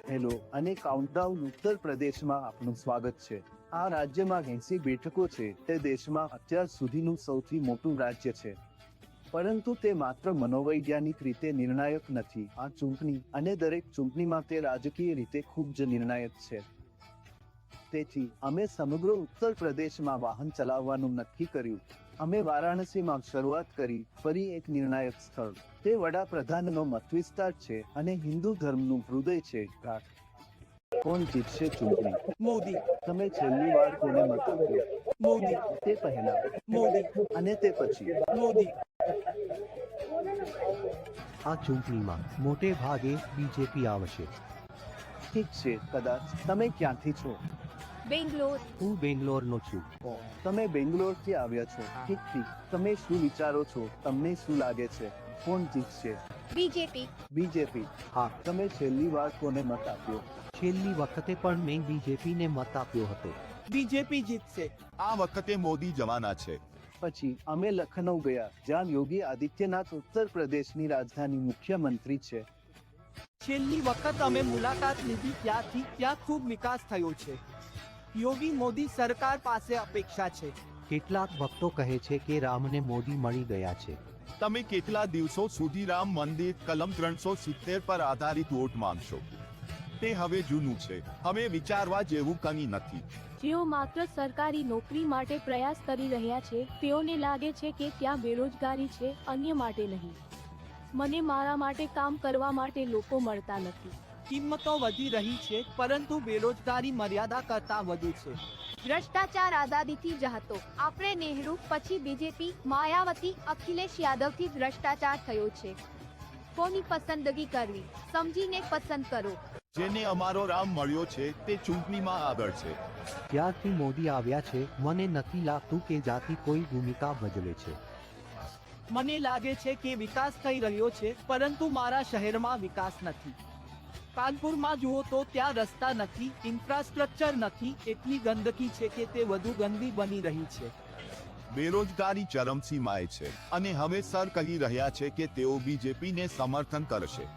Hello અને countdown ઉત્તર પ્રદેશમાં આપનું સ્વાગત છે। આ રાજ્યમાં 80 બેઠકો છે। તે દેશમાં અત્યાર સુધીનું સૌથી મોટું રાજ્ય છે, પરંતુ તે માત્ર મનોવૈજ્ઞાનિક રીતે નિર્ણાયક નથી। આ ચૂંટણી અને દરેક ચૂંટણીમાં તે રાજકીય રીતે ખૂબ જ નિર્ણાયક છે। તેથી અમે સમગ્ર ઉત્તર પ્રદેશમાં વાહન ચલાવવાનું નક્કી કર્યું। અમે વારાણસીમાં શરૂઆત કરી, ફરી એક નિર્ણાયક સ્થળ। તે વડાપ્રધાનનો મતવિસ્તાર છે અને હિન્દુ ધર્મનું હૃદય છે। ઘાટ કોણ જીતશે ચૂંટણી? મોદી। તમે છેલ્લી વાર કોને મત આપ્યો? મોદી। તે પહેલા, મોદી। અને તે પછી? મોદી। આ ચૂંટણીમાં મોટે ભાગે બીજેપી આવશે। ઠીક છે, કદાચ। તમે ક્યાંથી છો? બેંગ્લોર। હું બેંગ્લોરનો છું। તમે બેંગ્લોરથી આવ્યા છો? ઠીક ઠીક। તમે શું વિચારો છો? તમને શું લાગે છે કોણ જીતશે? બીજેપી। બીજેપી? હા। તમે છેલ્લી વાર કોને મત આપ્યો? છેલ્લી વખતે પણ મેં બીજેપીને મત આપ્યો હતો। બીજેપી જીતશે। આ વખતે મોદી જવાના છે। પછી અમે લખનઉ ગયા, જ્યાં યોગી આદિત્યનાથ ઉત્તર પ્રદેશની રાજધાની મુખ્યમંત્રી છે। છેલ્લી વખત અમે મુલાકાત લીધી ત્યાંથી ત્યાં ખૂબ વિકાસ થયો છે। યોગી મોદી સરકાર પાસે અપેક્ષા છે। કેટલાક ભક્તો કહે છે કે રામને મોદી મળી ગયા છે। તમે કેટલા દિવસો સુધી રામ મંદિર કલમ 370 પર આધારિત વોટ માંગશો? તે હવે જૂનું છે। હવે વિચારવા જેવું કંઈ નથી। જેઓ માત્ર સરકારી નોકરી માટે પ્રયાસ કરી રહ્યા છે, તેઓને લાગે છે કે ત્યાં બેરોજગારી છે, અન્ય માટે નહીં। મને મારા માટે કામ કરવા માટે લોકો મળતા નથી। કિંમતો વધી રહી છે, પરંતુ બેરોજગારી મર્યાદા કરતાં વધુ છે। ભ્રષ્ટાચાર આઝાદીથી જ હતો। આપણે નેહરુ પછી બીજેપી, માયાવતી, અખિલેશ યાદવથી ભ્રષ્ટાચાર થયો છે। કોની પસંદગી કરવી, સમજીને પસંદ કરો। જેને અમારો રામ મળ્યો છે તે ચૂંટણીમાં આગળ છે। ત્યારથી મોદી આવ્યા છે, મને નથી લાગતું કે જાતિ કોઈ ભૂમિકા ભજવે છે। મને લાગે છે કે વિકાસ થઈ રહ્યો છે, પરંતુ મારા શહેરમાં વિકાસ નથી। કાનપુરમાં જુઓ તો ત્યાં રસ્તા નથી, ઇન્ફ્રાસ્ટ્રક્ચર નથી, એટલી ગંદકી છે કે તે વધુ ગંદી બની રહી છે। બેરોજગારી ચરમસીમાએ છે અને હવે સર કહી રહ્યા છે કે તેઓ બીજેપીને સમર્થન કરશે।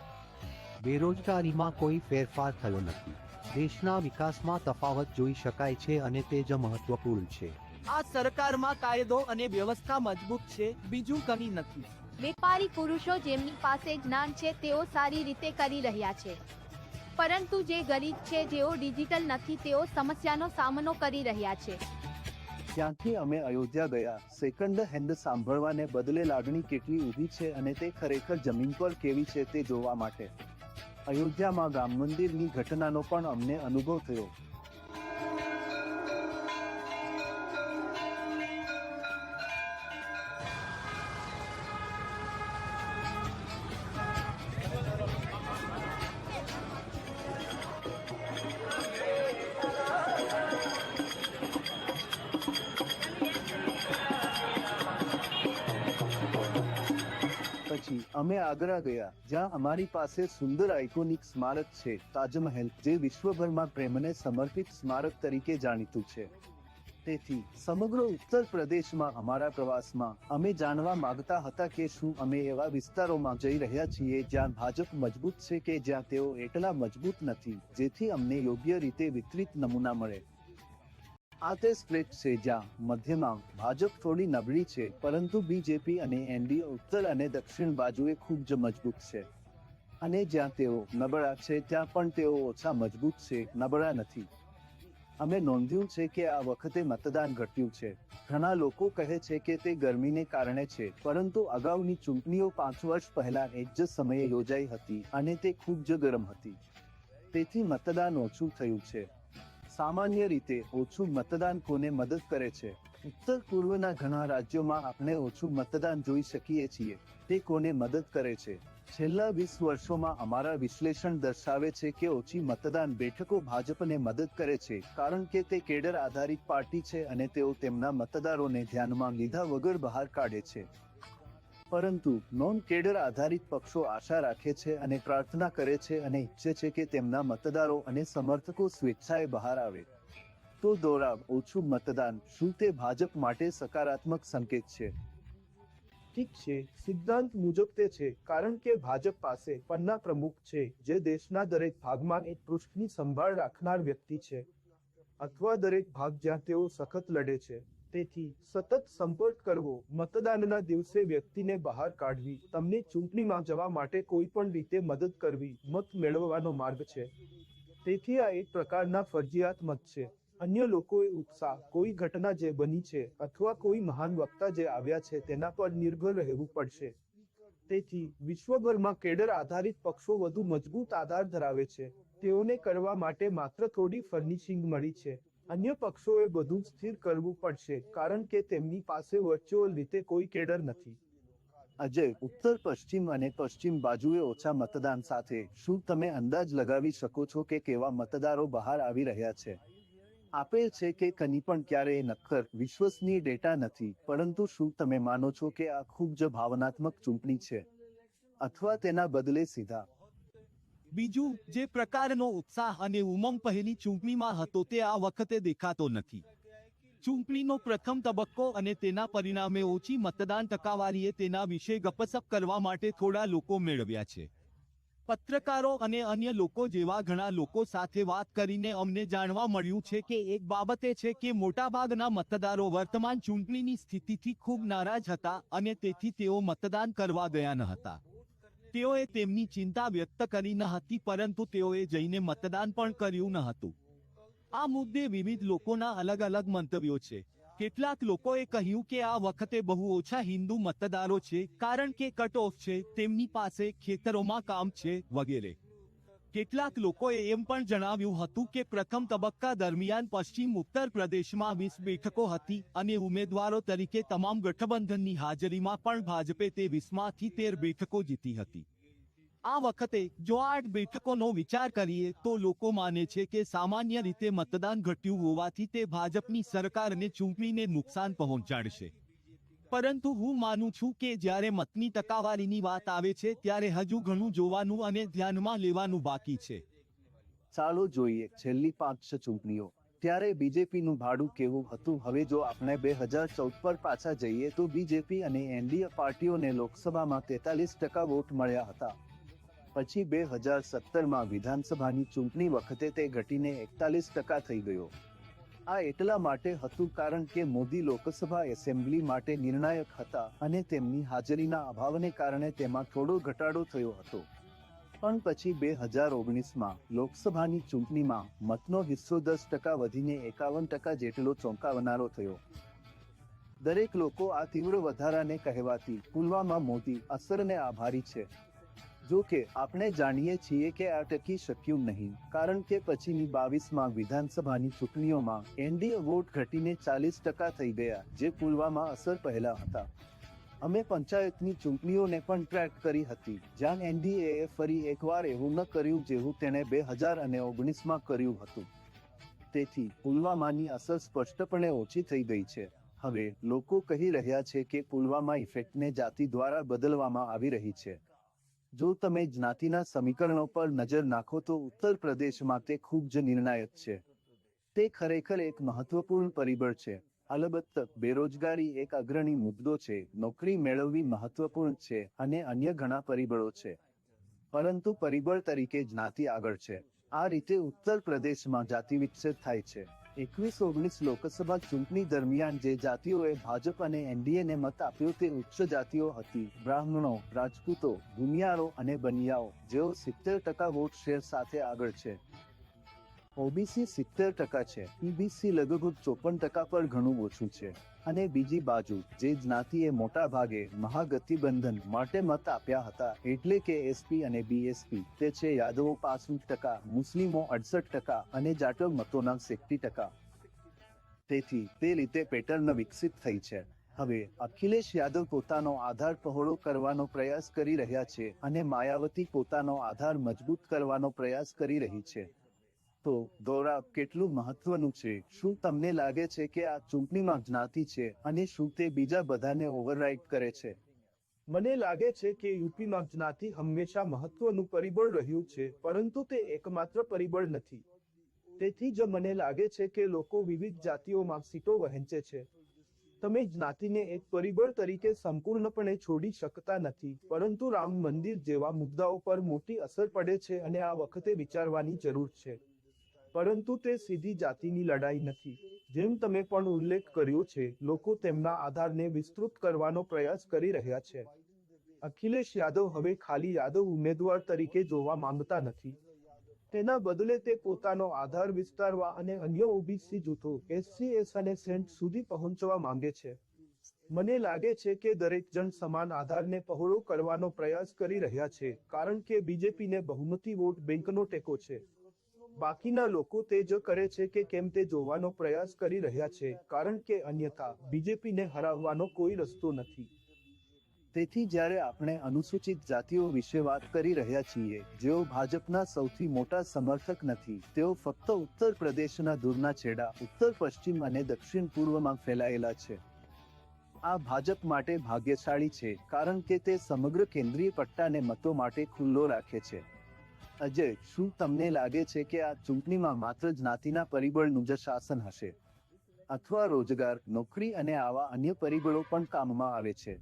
બેરોજગારીમાં કોઈ ફેરફાર થયો નથી। દેશના વિકાસમાં તફાવત જોઈ શકાય છે અને તે જ મહત્વપૂર્ણ છે। આ સરકારમાં કાયદો અને વ્યવસ્થા મજબૂત છે, બીજું કંઈ નથી। વેપારી પુરુષો જેમની પાસે જ્ઞાન છે તેઓ સારી રીતે કરી રહ્યા છે, પરંતુ જે ગરીબ છે, જેઓ ડિજિટલ નથી, તેઓ સમસ્યાનો સામનો કરી રહ્યા છે। ત્યાંથી અમે અયોધ્યા ગયા, સેકન્ડ હેન્ડ સાંભળવાને બદલે લાગણી કેટલી ઊભી છે અને તે ખરેખર જમીન પર કેવી છે તે જોવા માટે। અયોધ્યામાં રામ મંદિરની ઘટનાનો પણ અમને અનુભવ થયો। પછી અમે આગ્રા ગયા, જ્યાં અમારી પાસે સુંદર આઇકોનિક સ્મારક છે, તાજમહેલ, જે વિશ્વભરમાં પ્રેમને સમર્પિત સ્મારક તરીકે જાણીતું છે। તેથી સમગ્ર ઉત્તર પ્રદેશમાં અમારા પ્રવાસમાં અમે જાણવા માંગતા હતા કે શું અમે એવા વિસ્તારોમાં જઈ રહ્યા છીએ જ્યાં ભાજપ મજબૂત છે કે જ્યાં તેઓ એટલા મજબૂત નથી, જેથી અમને યોગ્ય રીતે વિતરિત નમૂના મળે। આ તે સ્ટ્રેચ છે જ્યાં મધ્યમાં ભાજપ થોડી નબળી છે, પરંતુ બીજેપી અને એનડીએ ઉત્તર અને દક્ષિણ બાજુએ ખૂબ જ મજબૂત છે। અને જ્યાં તેઓ નબળા છે ત્યાં પણ તેઓ ઓછા મજબૂત છે, નબળા નથી। અમે નોંધ્યું છે કે આ વખતે મતદાન ઘટ્યું છે। ઘણા લોકો કહે છે કે તે ગરમીને કારણે છે, પરંતુ અગાઉની ચૂંટણીઓ 5 વર્ષ પહેલા એક જ સમયે યોજાઈ હતી અને તે ખૂબ જ ગરમ હતી। તેથી મતદાન ઓછું થયું છે। સામાન્ય રીતે ઓછું મતદાન કોને મદદ કરે છે? ઉત્તર પૂર્વના ઘણા રાજ્યોમાં આપણે ઓછું મતદાન જોઈ શકીએ છીએ। તે કોને મદદ કરે છે? છેલ્લા 20 વર્ષોમાં અમારા વિશ્લેષણ દર્શાવે છે કે ઓછી મતદાન બેઠકો ભાજપને મદદ કરે છે, કારણ કે તે કેડર આધારિત પાર્ટી છે અને તેઓ તેમના મતદારોને ધ્યાનમાં લીધા વગર બહાર કાઢે છે। પરંતુ નોન કેડર આધારિત પક્ષો આશા રાખે છે અને પ્રાર્થના કરે છે અને ઈચ્છે છે કે તેમના મતદારો અને સમર્થકો સ્વેચ્છાએ બહાર આવે। તો દોરાવ, ઓછું મતદાન, શું તે ભાજપ માટે સકારાત્મક સંકેત છે? ઠીક છે, સિદ્ધાંત મુજબ તે છે, કારણ કે ભાજપ પાસે પન્ના પ્રમુખ છે જે દેશના દરેક ભાગમાં એક પૃષ્ઠની સંભાળ રાખનાર વ્યક્તિ છે, અથવા દરેક ભાગ જ્યાં તેઓ સખત લડે છે. તેથી સતત સંપર્ક કરવો, મતદાનના દિવસે વ્યક્તિને બહાર કાઢવી, તમને ચૂંટણીમાં જવા માટે કોઈ પણ રીતે મદદ કરવી, મત મેળવવાનો માર્ગ છે. તેથી આ એક પ્રકારના ફરજિયાત મત છે. અન્ય લોકોએ ઉત્સાહ, કોઈ ઘટના જે બની છે અથવા કોઈ મહાન વક્તા જે આવ્યા છે તેના પર નિર્ભર રહેવું પડશે. તેથી વિશ્વભરમાં કેડર આધારિત પક્ષો વધુ મજબૂત આધાર ધરાવે છે. તેઓને કરવા માટે માત્ર થોડી ફર્નિશિંગ મળી છે. અન્ય પક્ષોએ બધું સ્થિર કરવું પડશે કારણ કે તેમની પાસે વર્ચ્યુઅલ રીતે કોઈ કેડર નથી. અજય, ઉત્તર પશ્ચિમ અને પશ્ચિમ બાજુએ ઓછા મતદાન સાથે શું તમે અંદાજ લગાવી શકો છો કે કેવા મતદારો બહાર આવી રહ્યા છે? આપેલ છે કે કંઈ પણ ક્યારેય નક્કર વિશ્વસનીય ડેટા નથી, પરંતુ શું તમે માનો છો કે આ ખૂબ જ ભાવનાત્મક ચૂંટણી છે અથવા તેના બદલે સીધા? બીજું, જે પ્રકારનો ઉત્સાહ અને ઉમંગ પહેલી ચૂંટણીમાં હતો તે આ વખતે દેખાતો નથી. ચૂંટણીનો પ્રથમ તબક્કો અને તેના પરિણામે ઓછી મતદાન ટકાવારીએ તેના વિશે ગપસપ કરવા માટે થોડા લોકો મેળવ્યા છે. પત્રકારો અને અન્ય લોકો જેવા ઘણા લોકો સાથે વાત કરીને અમને જાણવા મળ્યું છે કે એક બાબત એ છે કે મોટાભાગના મતદારો વર્તમાન ચૂંટણીની સ્થિતિથી ખૂબ નારાજ હતા અને તેથી તેઓ મતદાન કરવા ગયા ન હતા. તેઓએ તેમની ચિંતા વ્યક્ત કરી ન હતી, પરંતુ તેઓએ જઈને મતદાન પણ કર્યું ન હતું. આ મુદ્દે વિવિધ લોકોના અલગ અલગ મંતવ્યો છે. કેટલાક લોકોએ કહ્યું કે આ વખતે બહુ ઓછા હિન્દુ મતદારો છે કારણ કે કટ ઓફ છે, તેમની પાસે ખેતરોમાં કામ છે વગેરે. કેટલાક લોકોએ એમ પણ જણાવ્યું હતું કે પ્રથમ તબક્કા દરમિયાન પશ્ચિમ ઉત્તર પ્રદેશમાં 20 બેઠકો હતી અને ઉમેદવારો તરીકે તમામ ગઠબંધનની હાજરીમાં પણ ભાજપે તે 20માંથી 13 બેઠકો જીતી હતી. આ વખતે જો 8 બેઠકોનો વિચાર કરીએ તો લોકો માને છે કે સામાન્ય રીતે મતદાન ઘટ્યું હોવાથી તે ભાજપની સરકારને ચૂંટણીને નુકસાન પહોંચાડશે. પરંતુ હું માનું છું કે જ્યારે મતની ટકાવારીની વાત આવે છે ત્યારે હજુ ઘણું જોવાનું અને ધ્યાનમાં લેવાનું બાકી છે. ચાલો જોઈએ છેલ્લી 5 ચૂંટણીઓ. ત્યારે બીજેપીનું ભાડું કેવું હતું? હવે જો આપણે 2014 પર પાછા જઈએ તો બીજેપી અને એનડીએ પાર્ટીઓને લોકસભામાં 43% વોટ મળ્યા હતા. પછી 2017માં વિધાનસભાની ચૂંટણી વખતે તે ઘટીને 41% થઈ ગયો. આ એટલા માટે હતું કારણ કે મોદી લોકસભા એસેમ્બલી માટે નિર્ણાયક હતા અને તેમની હાજરીના અભાવને કારણે તેમાં થોડો ઘટાડો થયો હતો. પણ પછી 2019માં લોકસભાની ચૂંટણીમાં મતનો હિસ્સો 10% વધીને 51% જેટલો ચોંકાવનારો થયો. દરેક લોકો આ તીવ્ર વધારાને કહેવાતી પુલવામા મોદી અસરને આભારી છે. જો કે આપણે જાણીએ છીએ કે આ ટકી શક્યું નહીં, કારણ કે પછીની 22માં વિધાનસભાની ચૂંટણીઓમાં એનડીએ વોટ ઘટીને 40% થઈ ગયા, જે પુલવામા અસર પહેલા હતા. અમે પંચાયતની ચૂંટણીઓને પણ ટ્રેક કરી હતી, જ્યાં એનડીએએ ફરી એકવાર એવું ન કર્યું જેવું તેણે 2019માં કર્યું હતું. તેથી પુલવામાની અસર સ્પષ્ટપણે ઓછી થઈ ગઈ છે. હવે લોકો કહી રહ્યા છે કે પુલવામા ઇફેક્ટને જાતિ દ્વારા બદલવામાં આવી રહી છે. જો તમે જ્ઞાતિના સમીકરણો પર નજર નાખો તો ઉત્તર પ્રદેશમાં તે ખૂબ જ નિર્ણાયક છે. તે ખરેખર એક મહત્વપૂર્ણ પરિબળ છે. અલબત્ત બેરોજગારી એક અગ્રણી મુદ્દો છે, નોકરી મેળવવી મહત્વપૂર્ણ છે અને અન્ય ઘણા પરિબળો છે. પરંતુ પરિબળ તરીકે જ્ઞાતિ આગળ છે. આ રીતે ઉત્તર પ્રદેશમાં જાતિ વિચ્છેદ થાય છે. 21-19 લોકસભા ચૂંટણી દરમિયાન જે જાતિઓએ ભાજપ અને એનડીએને મત આપ્યો તે ઉચ્ચ જાતિઓ હતી: બ્રાહ્મણો, રાજપૂતો, ભૂમિયારો અને બનિયાઓ, જેઓ 70% વોટ શેર સાથે આગળ છે. ઓબીસી 70% છે, ઈબીસી લગભગ 54% પર ઘણું ઓછું છે. અને બીજી બાજુ, જે જ્ઞાતિએ મોટા ભાગે મહાગઠબંધન માટે મત આપ્યા હતા, એટલે કે એસપી અને બીએસપી, તે છે યાદવો 65%, મુસ્લિમો 68% અને જાટવ મતોના 60%. તેથી તે રીતે પેટર્ન વિકસિત થઈ છે. હવે અખિલેશ યાદવ પોતાનો આધાર પહોળો કરવાનો પ્રયાસ કરી રહ્યા છે અને માયાવતી પોતાનો આધાર મજબૂત કરવાનો પ્રયાસ કરી રહી છે. તો દોરા કેટલું મહત્વનું છે? શું તમને લાગે છે કે આ ચૂંટણીમાં જ્ઞાતિ છે અને શું તે બીજા બધાને ઓવરરાઇડ કરે છે? મને લાગે છે કે યુપીમાં જ્ઞાતિ હંમેશા મહત્વનું પરિબળ રહ્યું છે, પરંતુ તે એકમાત્ર પરિબળ નથી. તેથી જ મને લાગે છે કે લોકો વિવિધ જાતિઓમાં સીટો વહેંચે છે. તમે જ્ઞાતિને એક પરિબળ તરીકે સંપૂર્ણપણે છોડી શકતા નથી, પરંતુ રામ મંદિર જેવા મુદ્દાઓ પર મોટી અસર પડે છે અને આ વખતે વિચારવાની જરૂર છે. પરંતુ તે સીધી જાતિની લડાઈ નથી. જેમ તમે પણ ઉલ્લેખ કર્યો છે, લોકો તેમના આધારને વિસ્તૃત કરવાનો પ્રયાસ કરી રહ્યા છે. અખિલેશ યાદવ હવે ખાલી યાદવ ઉમેદવાર તરીકે જોવા માંગતા નથી. તેના બદલે તે પોતાનો આધાર વિસ્તારવા અને અન્ય ઓબીસી જૂથો, એસસી અને સેન્ટ સુધી પહોંચવા માંગે છે. મને લાગે છે કે દરેક જણ સમાન આધારને પહોળો કરવાનો પ્રયાસ કરી રહ્યા છે, કારણ કે બીજેપીને બહુમતી વોટ બેંકનો ટેકો છે. બાકીના લોકો તે જ કરે છે કે કેમ તે જોવાનો પ્રયાસ કરી રહ્યા છે, કારણ કે અન્યથા બીજેપીને હરાવવાનો કોઈ રસ્તો નથી. તેથી જ્યારે આપણે અનુસૂચિત જાતિઓ વિશે વાત કરી રહ્યા છીએ, જેઓ ભાજપના સૌથી મોટા સમર્થક નથી, તેઓ ફક્ત ઉત્તર પ્રદેશના દૂરના છેડા, ઉત્તર પશ્ચિમ અને દક્ષિણ પૂર્વમાં ફેલાયેલા છે. આ ભાજપ માટે ભાગ્યશાળી છે, કારણ કે તે સમગ્ર કેન્દ્રીય પટ્ટાને મતો માટે ખુલ્લો રાખે છે. અજય, શું તમને લાગે છે કે આ ચૂંટણીમાં માત્ર જ્ઞાતિના પરિબળનું જ શાસન હશે, અથવા રોજગાર, નોકરી અને આવા અન્ય પરિબળો પણ કામમાં આવે છે?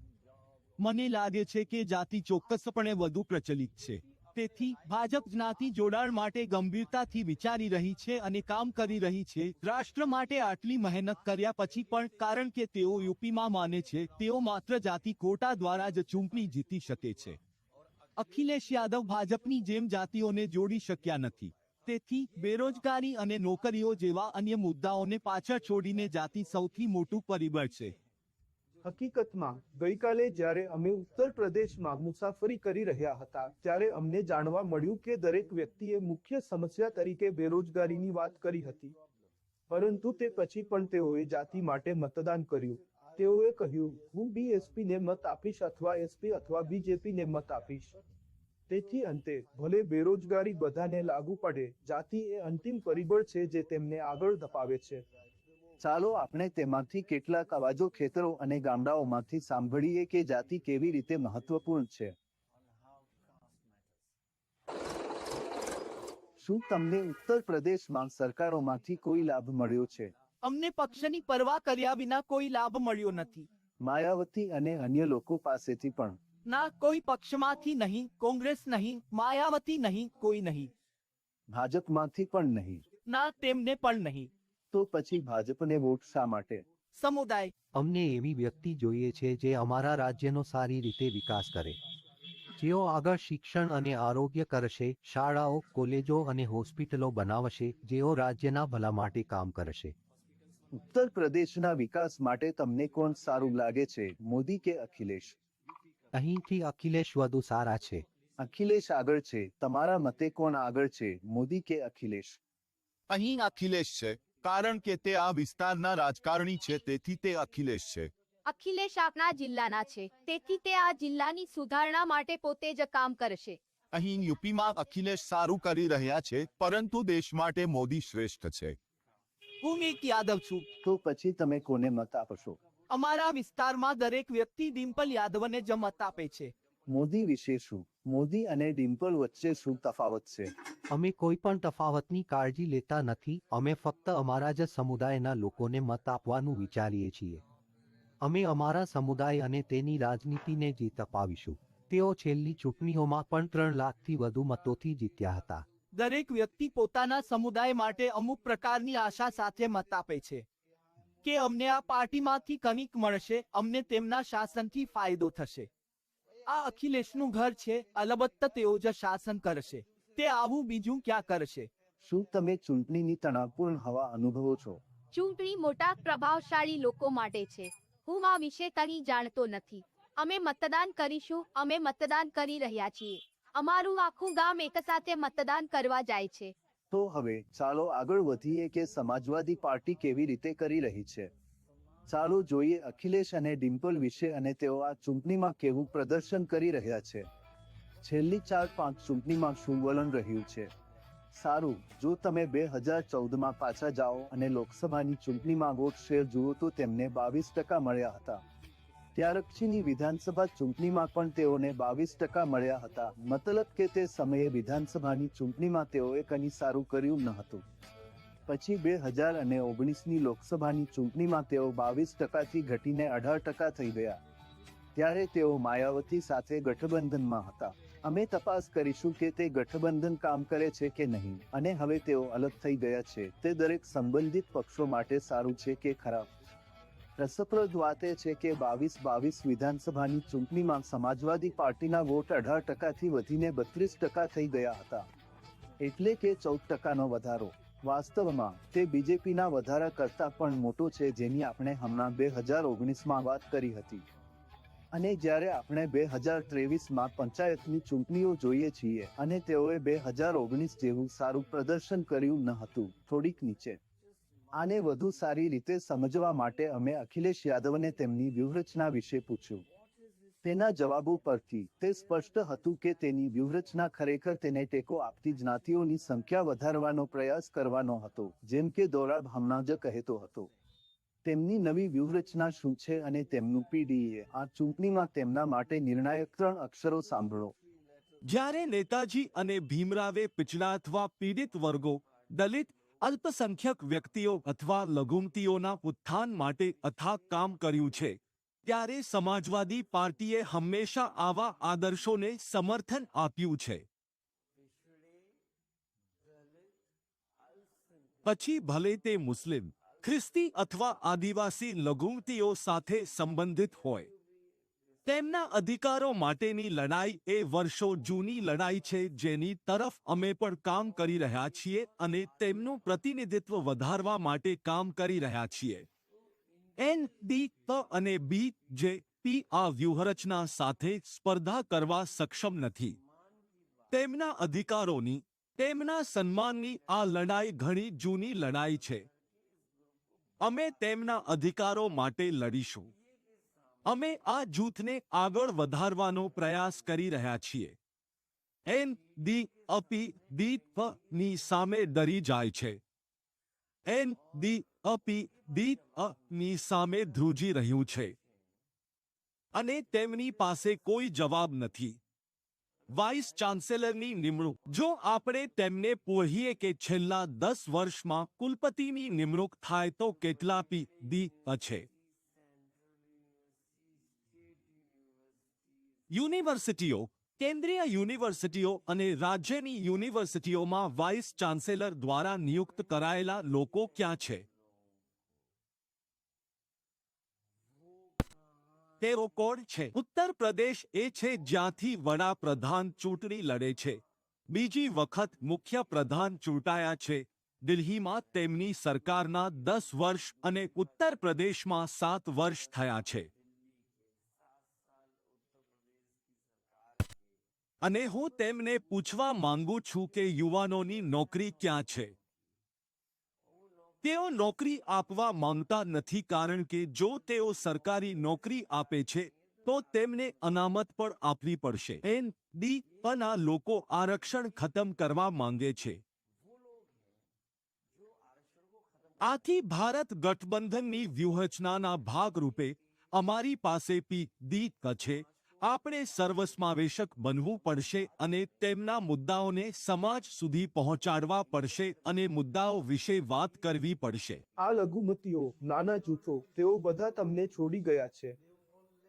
મને લાગે છે કે જાતિ ચોક્કસપણે વધુ પ્રચલિત છે. તેથી ભાજપ જ્ઞાતિ જોડાણ માટે ગંભીરતાથી વિચારી રહી છે અને કામ કરી રહી છે, રાષ્ટ્ર માટે આટલી મહેનત કર્યા પછી પણ, કારણ કે તેઓ યુપીમાં માને છે તેઓ માત્ર જાતિ કોટા દ્વારા જ ચૂંટણી જીતી શકે છે. અખિલેશ યાદવ ભાજપની જેમ જાતિઓને જોડી શક્યા નથી. તેથી બેરોજગારી અને નોકરીઓ જેવા અન્ય મુદ્દાઓને પાછળ છોડીને જાતિ સૌથી મોટું પરિબળ છે. હકીકતમાં ગઈકાલે જ્યારે અમે ઉત્તર પ્રદેશમાં મુસાફરી કરી રહ્યા હતા, ત્યારે અમને જાણવા મળ્યું કે દરેક વ્યક્તિએ મુખ્ય સમસ્યા તરીકે બેરોજગારીની વાત કરી હતી. પરંતુ તે પછી પણ તેઓએ જાતિ માટે મતદાન કર્યું. તેઓએ કહ્યું, હું બીએસપીને મત આપીશ અથવા એસપી અથવા બીજેપીને મત આપીશ. તેથી અંતે, ભલે બેરોજગારી બધાને લાગુ પડે, જાતિ એ અંતિમ પરિબળ છે જે તેમને આગળ ધપાવે છે. ચાલો આપણે તેમાંથી કેટલાક અવાજો ખેતરો અને ગામડાઓમાંથી સાંભળીએ કે જાતિ કેવી રીતે મહત્વપૂર્ણ છે. શું તમને ઉત્તર પ્રદેશમાં સરકારોમાંથી કોઈ લાભ મળ્યો છે? અમને પક્ષની પરવા કર્યા વિના કોઈ લાભ મળ્યો નથી. માયાવતી અને અન્ય લોકો પાસેથી પણ? ના, કોઈ પક્ષમાંથી નહીં, કોંગ્રેસ નહીં, માયાવતી નહીં, કોઈ નહીં. ભાજપમાંથી પણ નહીં? ના, તેમને પણ નહીં. તો પછી ભાજપને વોટ શા માટે? સમુદાય. અમને એવી વ્યક્તિ જોઈએ છે જે અમારા રાજ્યનો સારી રીતે વિકાસ કરે, જેઓ આગળ શિક્ષણ અને આરોગ્ય કરશે, શાળાઓ, કોલેજો અને હોસ્પિટલો બનાવશે, જેઓ રાજ્યના ભલા માટે કામ કરશે. ઉત્તર પ્રદેશના વિકાસ માટે તમને કોણ સારું લાગે છે, મોદી કે અખિલેશ? અહીંથી અખિલેશ વધુ સારા છે. અખિલેશ આગળ છે. તમારા મતે કોણ આગળ છે, મોદી કે અખિલેશ? અહીં અખિલેશ છે, કારણ કે તે આ વિસ્તારના રાજકારણી છે, તેથી તે અખિલેશ છે. અખિલેશ આપણા જિલ્લાના છે, તેથી તે આ જિલ્લાની સુધારણા માટે પોતે જ કામ કરશે. અહીં યુપીમાં અખિલેશ સારું કરી રહ્યા છે, પરંતુ દેશ માટે મોદી શ્રેષ્ઠ છે. હું એક યાદવ છું. તો પછી તમે કોને મત આપશો? અમારા વિસ્તારમાં દરેક વ્યક્તિ ડિમ્પલ યાદવને જ મત આપે છે. મોદી વિશે શું? મોદી અને ડિમ્પલ વચ્ચે શું તફાવત છે? અમે કોઈ પણ તફાવતની કાળજી લેતા નથી. અમે ફક્ત અમારા જ સમુદાયના લોકોને મત આપવાનું વિચારીએ છીએ. અમે અમારા સમુદાય અને તેની રાજનીતિને જીત અપાવીશું. તેઓ છેલ્લી ચૂંટણીઓમાં પણ 3 લાખથી વધુ મતોથી જીત્યા હતા. દરેક વ્યક્તિ પોતાના સમુદાય માટે અમુક પ્રકારની આશા સાથે મત આપે છે કે અમને આ પાર્ટીમાંથી કંઈક મળશે, અમને તેમના શાસનથી ફાયદો થશે. આ અખિલેશનું ઘર છે, અલબત્ત તેઓ જ શાસન કરશે. તે આવું બીજું ક્યાં કરશે? શું તમે ચૂંટણીની તણાવપૂર્ણ હવા અનુભવો છો? ચૂંટણી મોટા પ્રભાવશાળી લોકો માટે છે. હું આ વિશે કંઈ જાણતો નથી. અમે મતદાન કરીશું. અમે મતદાન કરી રહ્યા છીએ. અમારું આખું ગામ એકસાથે મતદાન કરવા જાય છે. તો હવે ચાલો આગળ વધીએ કે સમાજવાદી પાર્ટી કેવી રીતે કરી રહી છે. ચાલો જોઈએ અખિલેશ અને ડિમ્પલ વિશે અને તેઓ આ ચૂંટણીમાં કેવું પ્રદર્શન કરી રહ્યા છે. છેલ્લી 4-5 ચૂંટણીમાં શું વલણ રહ્યું છે? સારું, જો તમે 2014માં પાછા જાઓ અને લોકસભાની ચૂંટણીમાં વોટ શેર જુઓ તો તેમને 22% મળ્યા હતા. ત્યારપછીની વિધાનસભા ચૂંટણીમાં પણ તેઓને 22% મળ્યા હતા. મતલબ કે તે સમયે વિધાનસભાની ચૂંટણીમાં તેઓએ કંઈ સારું કર્યું ન હતું. પછી 2019ની લોકસભાની ચૂંટણીમાં તેઓ 22% ઘટીને 18% થઈ ગયા. ત્યારે તેઓ માયાવતી સાથે ગઠબંધનમાં હતા. અમે તપાસ કરીશું કે તે ગઠબંધન કામ કરે છે કે નહીં, અને હવે તેઓ અલગ થઈ ગયા છે તે દરેક સંબંધિત પક્ષો માટે સારું છે કે ખરાબ. રસપ્રદ વાત એ છે કે 22 વિધાનસભાની ચૂંટણીમાં સમાજવાદી પાર્ટીના વોટ 18%થી વધીને 32% થઈ ગયા હતા, એટલે કે 14%નો વધારો. વાસ્તવમાં તે બીજેપીના વધારા કરતાં પણ મોટો છે, જેની આપણે હમણાં 2019માં વાત કરી હતી. અને જ્યારે આપણે 2023માં પંચાયતની ચૂંટણીઓ જોઈએ છીએ અને તેઓએ 2019 જેવું સારું પ્રદર્શન કર્યું ન હતું, થોડીક નીચે. આને વધુ સારી રીતે સમજવા માટે અમે અખિલેશ યાદવને તેમની વ્યૂહરચના વિશે પૂછ્યું. તેના જવાબો પરથી તે સ્પષ્ટ હતું કે તેની વ્યૂહરચના ખરેખર તેને ટેકો આપતી જ્ઞાતિઓની સંખ્યા વધારવાનો પ્રયાસ કરવાનો હતો, જેમ કે દોરાબ હમણાં જ કહેતો હતો. તેમની નવી વ્યૂહરચના શું છે અને તેમનું પીડીએ આ ચૂંટણીમાં તેમના માટે નિર્ણાયક 3 અક્ષરો સાંભળો. જ્યારે નેતાજી અને ભીમરાવે પિછડા અથવા પીડિત વર્ગો, દલિત, અલ્પસંખ્યક વ્યક્તિઓ અથવા લઘુમતીઓના ઉત્થાન માટે અથાગ કામ કર્યું છે, ત્યારે સમાજવાદી પાર્ટીએ હંમેશા આવા આદર્શોને સમર્થન આપ્યું છે. પછી ભલે તે મુસ્લિમ, ખ્રિસ્તી અથવા આદિવાસી લઘુમતીઓ સાથે સંબંધિત હોય. તેમના અધિકારો માટેની લડાઈ એ વર્ષો જૂની લડાઈ છે, જેની તરફ અમે પણ કામ કરી રહ્યા છીએ અને તેમનું પ્રતિનિધિત્વ વધારવા માટે કામ કરી રહ્યા છીએ. NDP અને BJP આ વ્યૂહરચના સાથે સ્પર્ધા કરવા સક્ષમ નથી. તેમના અધિકારોની, તેમના સન્માનની આ લડાઈ ઘણી જૂની લડાઈ છે. અમે તેમના અધિકારો માટે લડીશું. અમે આ જૂથને આગળ વધારવાનો પ્રયાસ કરી રહ્યા છીએ. NDP ની સામે ડરી જાય છે. NDP ની સામે ધ્રુજી રહ્યું છે. અને તેમની પાસે કોઈ જવાબ નથી. વાઇસ ચાન્સેલરની નિમણૂક. જો આપણે તેમને પૂછીએ કે છેલ્લા 10 વર્ષમાં કુલપતિની નિમણૂક થાય તો કેટલા PD છે? યુનિવર્સિટીઓ, કેન્દ્રીય યુનિવર્સિટીઓ અને રાજ્યની યુનિવર્સિટીઓમાં વાઇસ ચાન્સેલર દ્વારા નિયુક્ત કરાયેલા લોકો ક્યાં છે? તેઓ કોણ છે? ઉત્તર પ્રદેશ એ છે જ્યાંથી વડાપ્રધાન ચૂંટણી લડે છે. બીજી વખત મુખ્ય પ્રધાન ચૂંટાયા છે. દિલ્હીમાં તેમની સરકારના 10 વર્ષ અને ઉત્તર પ્રદેશમાં 7 વર્ષ થયા છે. અને હું તેમને પૂછવા માંગુ છું કે યુવાનોની નોકરી ક્યાં છે? તેઓ નોકરી આપવા માંગતા નથી કારણ કે જો તેઓ સરકારી નોકરી આપે છે તો તેમને અનામત પણ આપવી પડશે. NDPના લોકો આરક્ષણ ખતમ કરવા માંગે છે. આથી ભારત ગઠબંધનની વ્યૂહરચનાના ભાગરૂપે અમારી પાસે PD છે. આપણે સર્વસમાવેશક બનવું પડશે અને તેમના મુદ્દાઓને સમાજ સુધી પહોંચાડવા પડશે અને મુદ્દાઓ વિશે વાત કરવી પડશે. આ લઘુમતીઓ, નાના જૂથો, તેઓ બધા તમને છોડી ગયા છે.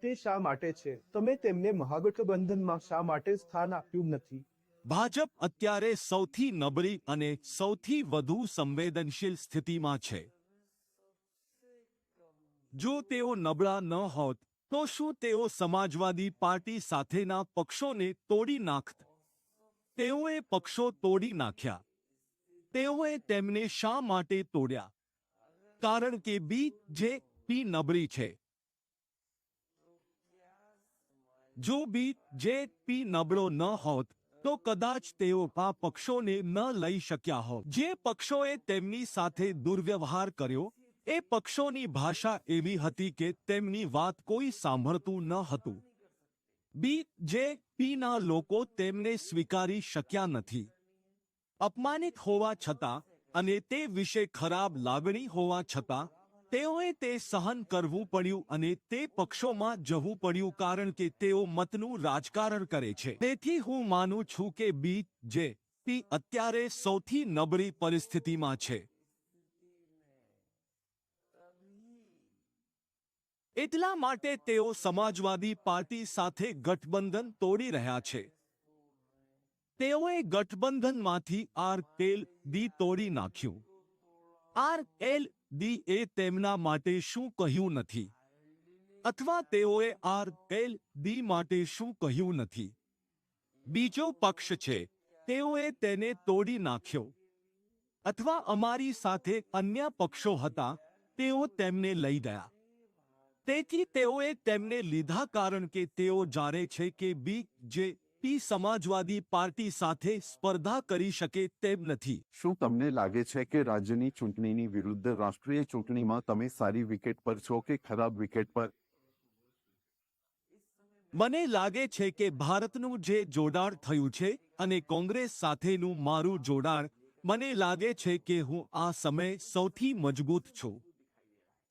તે શા માટે છે? તમે તેમને મહાગઠબંધનમાં શા માટે સ્થાન આપ્યું નથી? ભાજપ અત્યારે સૌથી નબળી અને સૌથી વધુ સંવેદનશીલ સ્થિતિમાં છે. જો તેઓ નબળા ન હોત તો શું તેઓ સમાજવાદી પાર્ટી સાથેના પક્ષોને તોડી નાખત? તેઓએ પક્ષો તોડી નાખ્યા. તેઓએ તેમને શા માટે તોડ્યા? કારણ કે BJP નબળી છે. જો BJP નબળો ન હોત તો કદાચ તેઓ આ પક્ષોને ન લઈ શક્યા હોત. જે પક્ષોએ તેમની સાથે દુર્વ્યવહાર કર્યો એ પક્ષોની ભાષા એવી હતી કે તેમની વાત કોઈ સાંભળતું ન હતું. BJPના લોકો તેમને સ્વીકારી શક્યા નથી. અપમાનિત હોવા છતાં અને તે વિશે ખરાબ લાગણી હોવા છતાં તેઓએ તે સહન કરવું પડ્યું અને તે પક્ષોમાં જવું પડ્યું કારણ કે તેઓ મતનું રાજકારણ કરે છે. તેથી હું માનું છું કે BJP અત્યારે સૌથી નબળી પરિસ્થિતિમાં છે. એટલા માટે તેઓ સમાજવાદી પાર્ટી સાથે ગઠબંધન તોડી રહ્યા છે. તેઓએ ગઠબંધનમાંથી આર.એલ.ડી તોડી નાખ્યું. આર.એલ.ડી એ તેમના માટે શું કહ્યું નથી, અથવા તેઓએ આર.એલ.ડી માટે શું કહ્યું નથી. બીજો પક્ષ છે, તેઓએ તેને તોડી નાખ્યો. અથવા અમારી સાથે અન્ય પક્ષો હતા, તેઓ તેમને લઈ ગયા. તેથી તેઓએ તેમને લીધા કારણ કે તેઓ જાણે છે કે બીજેપી સમાજવાદી પાર્ટી સાથે સ્પર્ધા કરી શકે તેમ નથી. શું તમને લાગે છે કે રાજ્યની ચૂંટણીની વિરુદ્ધ રાષ્ટ્રીય ચૂંટણીમાં તમે સારી વિકેટ પર છો કે ખરાબ વિકેટ પર? મને લાગે છે કે ભારતનું જે જોડાણ થયું છે અને કોંગ્રેસ સાથેનું મારું જોડાણ, મને લાગે છે કે હું આ સમયે સૌથી મજબૂત છું.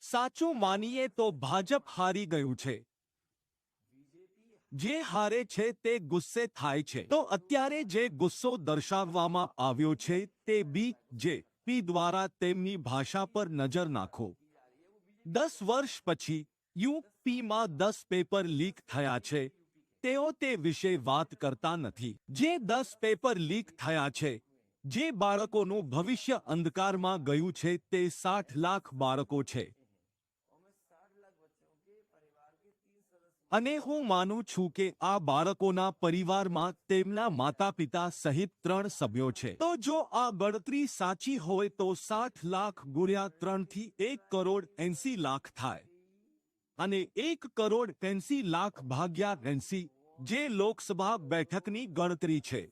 સાચું માનીએ તો ભાજપ હારી ગયું છે. જે હારે છે તે ગુસ્સે થાય છે. તો અત્યારે જે ગુસ્સો દર્શાવવામાં આવ્યો છે તે બીજેપી દ્વારા તેમની ભાષા પર નજર નાખો. 10 વર્ષ પછી યુપીમાં 10 પેપર લીક થયા છે. તેઓ તે વિશે વાત કરતા નથી. જે 10 પેપર લીક થયા છે, જે બાળકોનું ભવિષ્ય અંધકારમાં ગયું છે, તે 60 લાખ બાળકો છે. અને હું માનું છું કે આ બાળકોના પરિવારમાં તેમના માતા પિતા સહિત 3 સભ્યો છે. તો જો આ ગણતરી સાચી હોય તો 60 લાખ ગુણ્યા 3 થી 1 કરોડ 80 લાખ થાય. અને 1 કરોડ 80 લાખ ભાગ્યા 80, જે લોકસભા બેઠકની ગણતરી છે.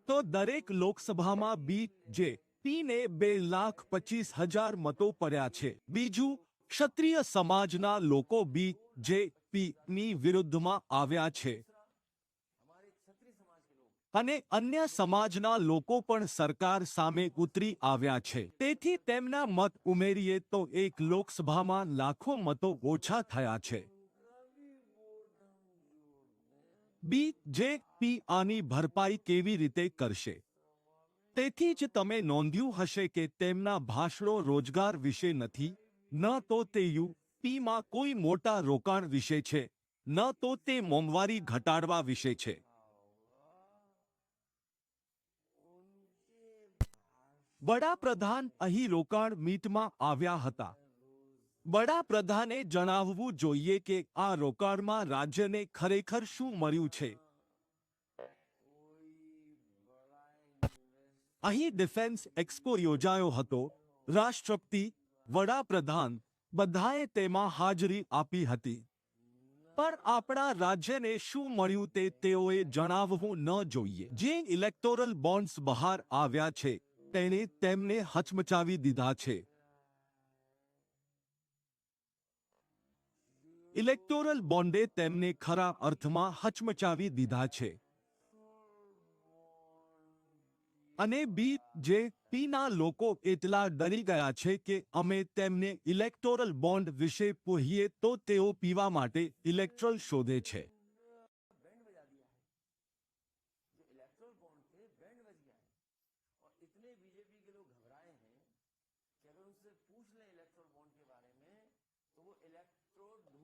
તો દરેક લોકસભામાં બીજેપીને 2,25,000 મતો પડ્યા છે. બીજું, ક્ષત્રિય સમાજના લોકો બીજેપીની વિરુદ્ધમાં આવ્યા છે. અને અન્ય સમાજના લોકો પણ સરકાર સામે ઉતરી આવ્યા છે. તેથી તેમના મત ઉમેરીએ તો એક લોકસભામાં લાખો મતો ઓછા થયા છે. બીજેપી આની ભરપાઈ કેવી રીતે કરશે? તેથી જ તમે નોંધ્યું હશે કે તેમના ભાષણો રોજગાર વિશે નથી, ન તો તે યુપીમાં કોઈ મોટા રોકાણ વિશે છે, ન તો તે મોંઘવારી ઘટાડવા વિશે છે. વડાપ્રધાન અહીં રોકાણ મીટમાં આવ્યા હતા. વડાપ્રધાને જણાવવું જોઈએ કે આ રોકાણમાં રાજ્યને ખરેખર શું મળ્યું છે. અહીં ડિફેન્સ એક્સપો યોજાયો હતો. રાષ્ટ્રપતિ, વડાપ્રધાન બધાએ તેમાં હાજરી આપી હતી. પણ આપણા રાજ્યને શું મળ્યું તે તેઓએ જણાવવું ન જોઈએ. જે ઇલેક્ટોરલ બોન્ડ્સ બહાર આવ્યા છે, તેણે તેમને હચમચાવી દીધા છે. ઇલેક્ટોરલ બોન્ડે તેમને ખરા અર્થમાં હચમચાવી દીધા છે. અને બીજેપીના લોકો એટલા ડરી ગયા છે કે અમે તેમને ઇલેક્ટોરલ બોન્ડ વિશે પૂછીએ તો તેઓ પીવા માટે ઇલેક્ટ્રોલ શોધે છે.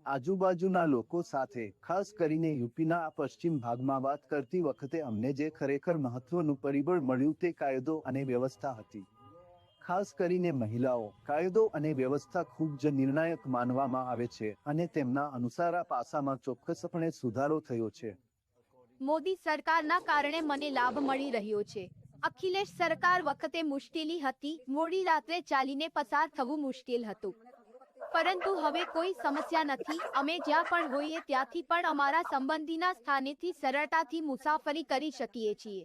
આજુબાજુના લોકો સાથે, ખાસ કરીને યુપીના આ પશ્ચિમ ભાગમાં વાત કરતી વખતે અમને જે ખરેખર મહત્વનું પરિબળ મળ્યું તે કાયદો અને વ્યવસ્થા હતી. ખાસ કરીને મહિલાઓ. કાયદો અને વ્યવસ્થા ખૂબ જ નિર્ણાયક માનવામાં આવે છે અને તેમના અનુસાર આ પાસામાં ચોક્કસપણે સુધારો થયો છે. મોદી સરકારના કારણે મને લાભ મળી રહ્યો છે. અખિલેશ સરકાર વખતે મુશ્કેલી હતી. મોડી રાત્રે ચાલીને પસાર થવું મુશ્કેલ હતું. પરંતુ હવે કોઈ સમસ્યા નથી. અમે જ્યાં પણ હોઈએ ત્યાંથી પણ અમારા સંબંધીના સ્થાનેથી સરળતાથી મુસાફરી કરી શકીએ છીએ.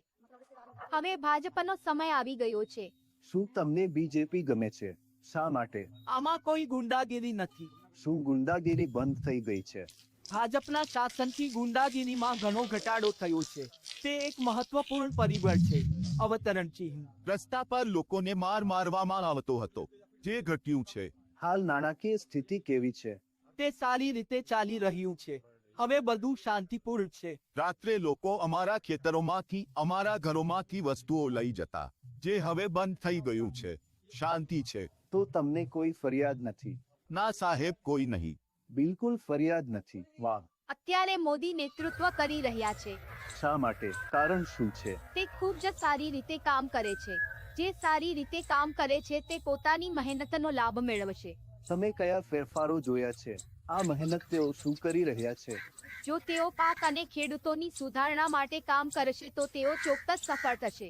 હવે ભાજપનો સમય આવી ગયો છે. શું તમને બીજેપી ગમે છે? શા માટે? આમાં કોઈ ગુંડાગીરી નથી. શું ગુંડાગીરી બંધ થઈ ગઈ છે? ભાજપના શાસનથી ગુંડાગીરીમાં ઘણો ઘટાડો થયો છે. તે એક મહત્વપૂર્ણ પરિબળ છે. અવતરણ ચિહ્ન. રસ્તા પર લોકોને મારવામાં આવતો હતો, જે ઘટ્યું છે. હાલ નાણાકીય સ્થિતિ કેવી છે? તે સારી રીતે ચાલી રહ્યું છે. હવે બધું શાંતિપૂર્ણ છે. રાત્રે લોકો અમારા ખેતરોમાંથી, અમારા ઘરોમાંથી વસ્તુઓ લઈ જતા, જે હવે બંધ થઈ ગયું છે. શાંતિ છે. તો તમને કોઈ ફરિયાદ નથી? ના સાહેબ, કોઈ નહીં. બિલકુલ ફરિયાદ નથી. વાહ. અત્યારે મોદી નેતૃત્વ કરી રહ્યા છે. શા માટે? કારણ શું છે? તે ખૂબ જ સારી રીતે કામ કરે છે. જે સારી રીતે કામ કરે છે તે પોતાની મહેનતનો લાભ મેળવશે. તમે કયા ફેરફારો જોયા છે? આ મહેનત તેઓ શું કરી રહ્યા છે? જો તેઓ પાક અને ખેડૂતોની સુધારણા માટે કામ કરશે તો તેઓ ચોક્કસ સફળ થશે.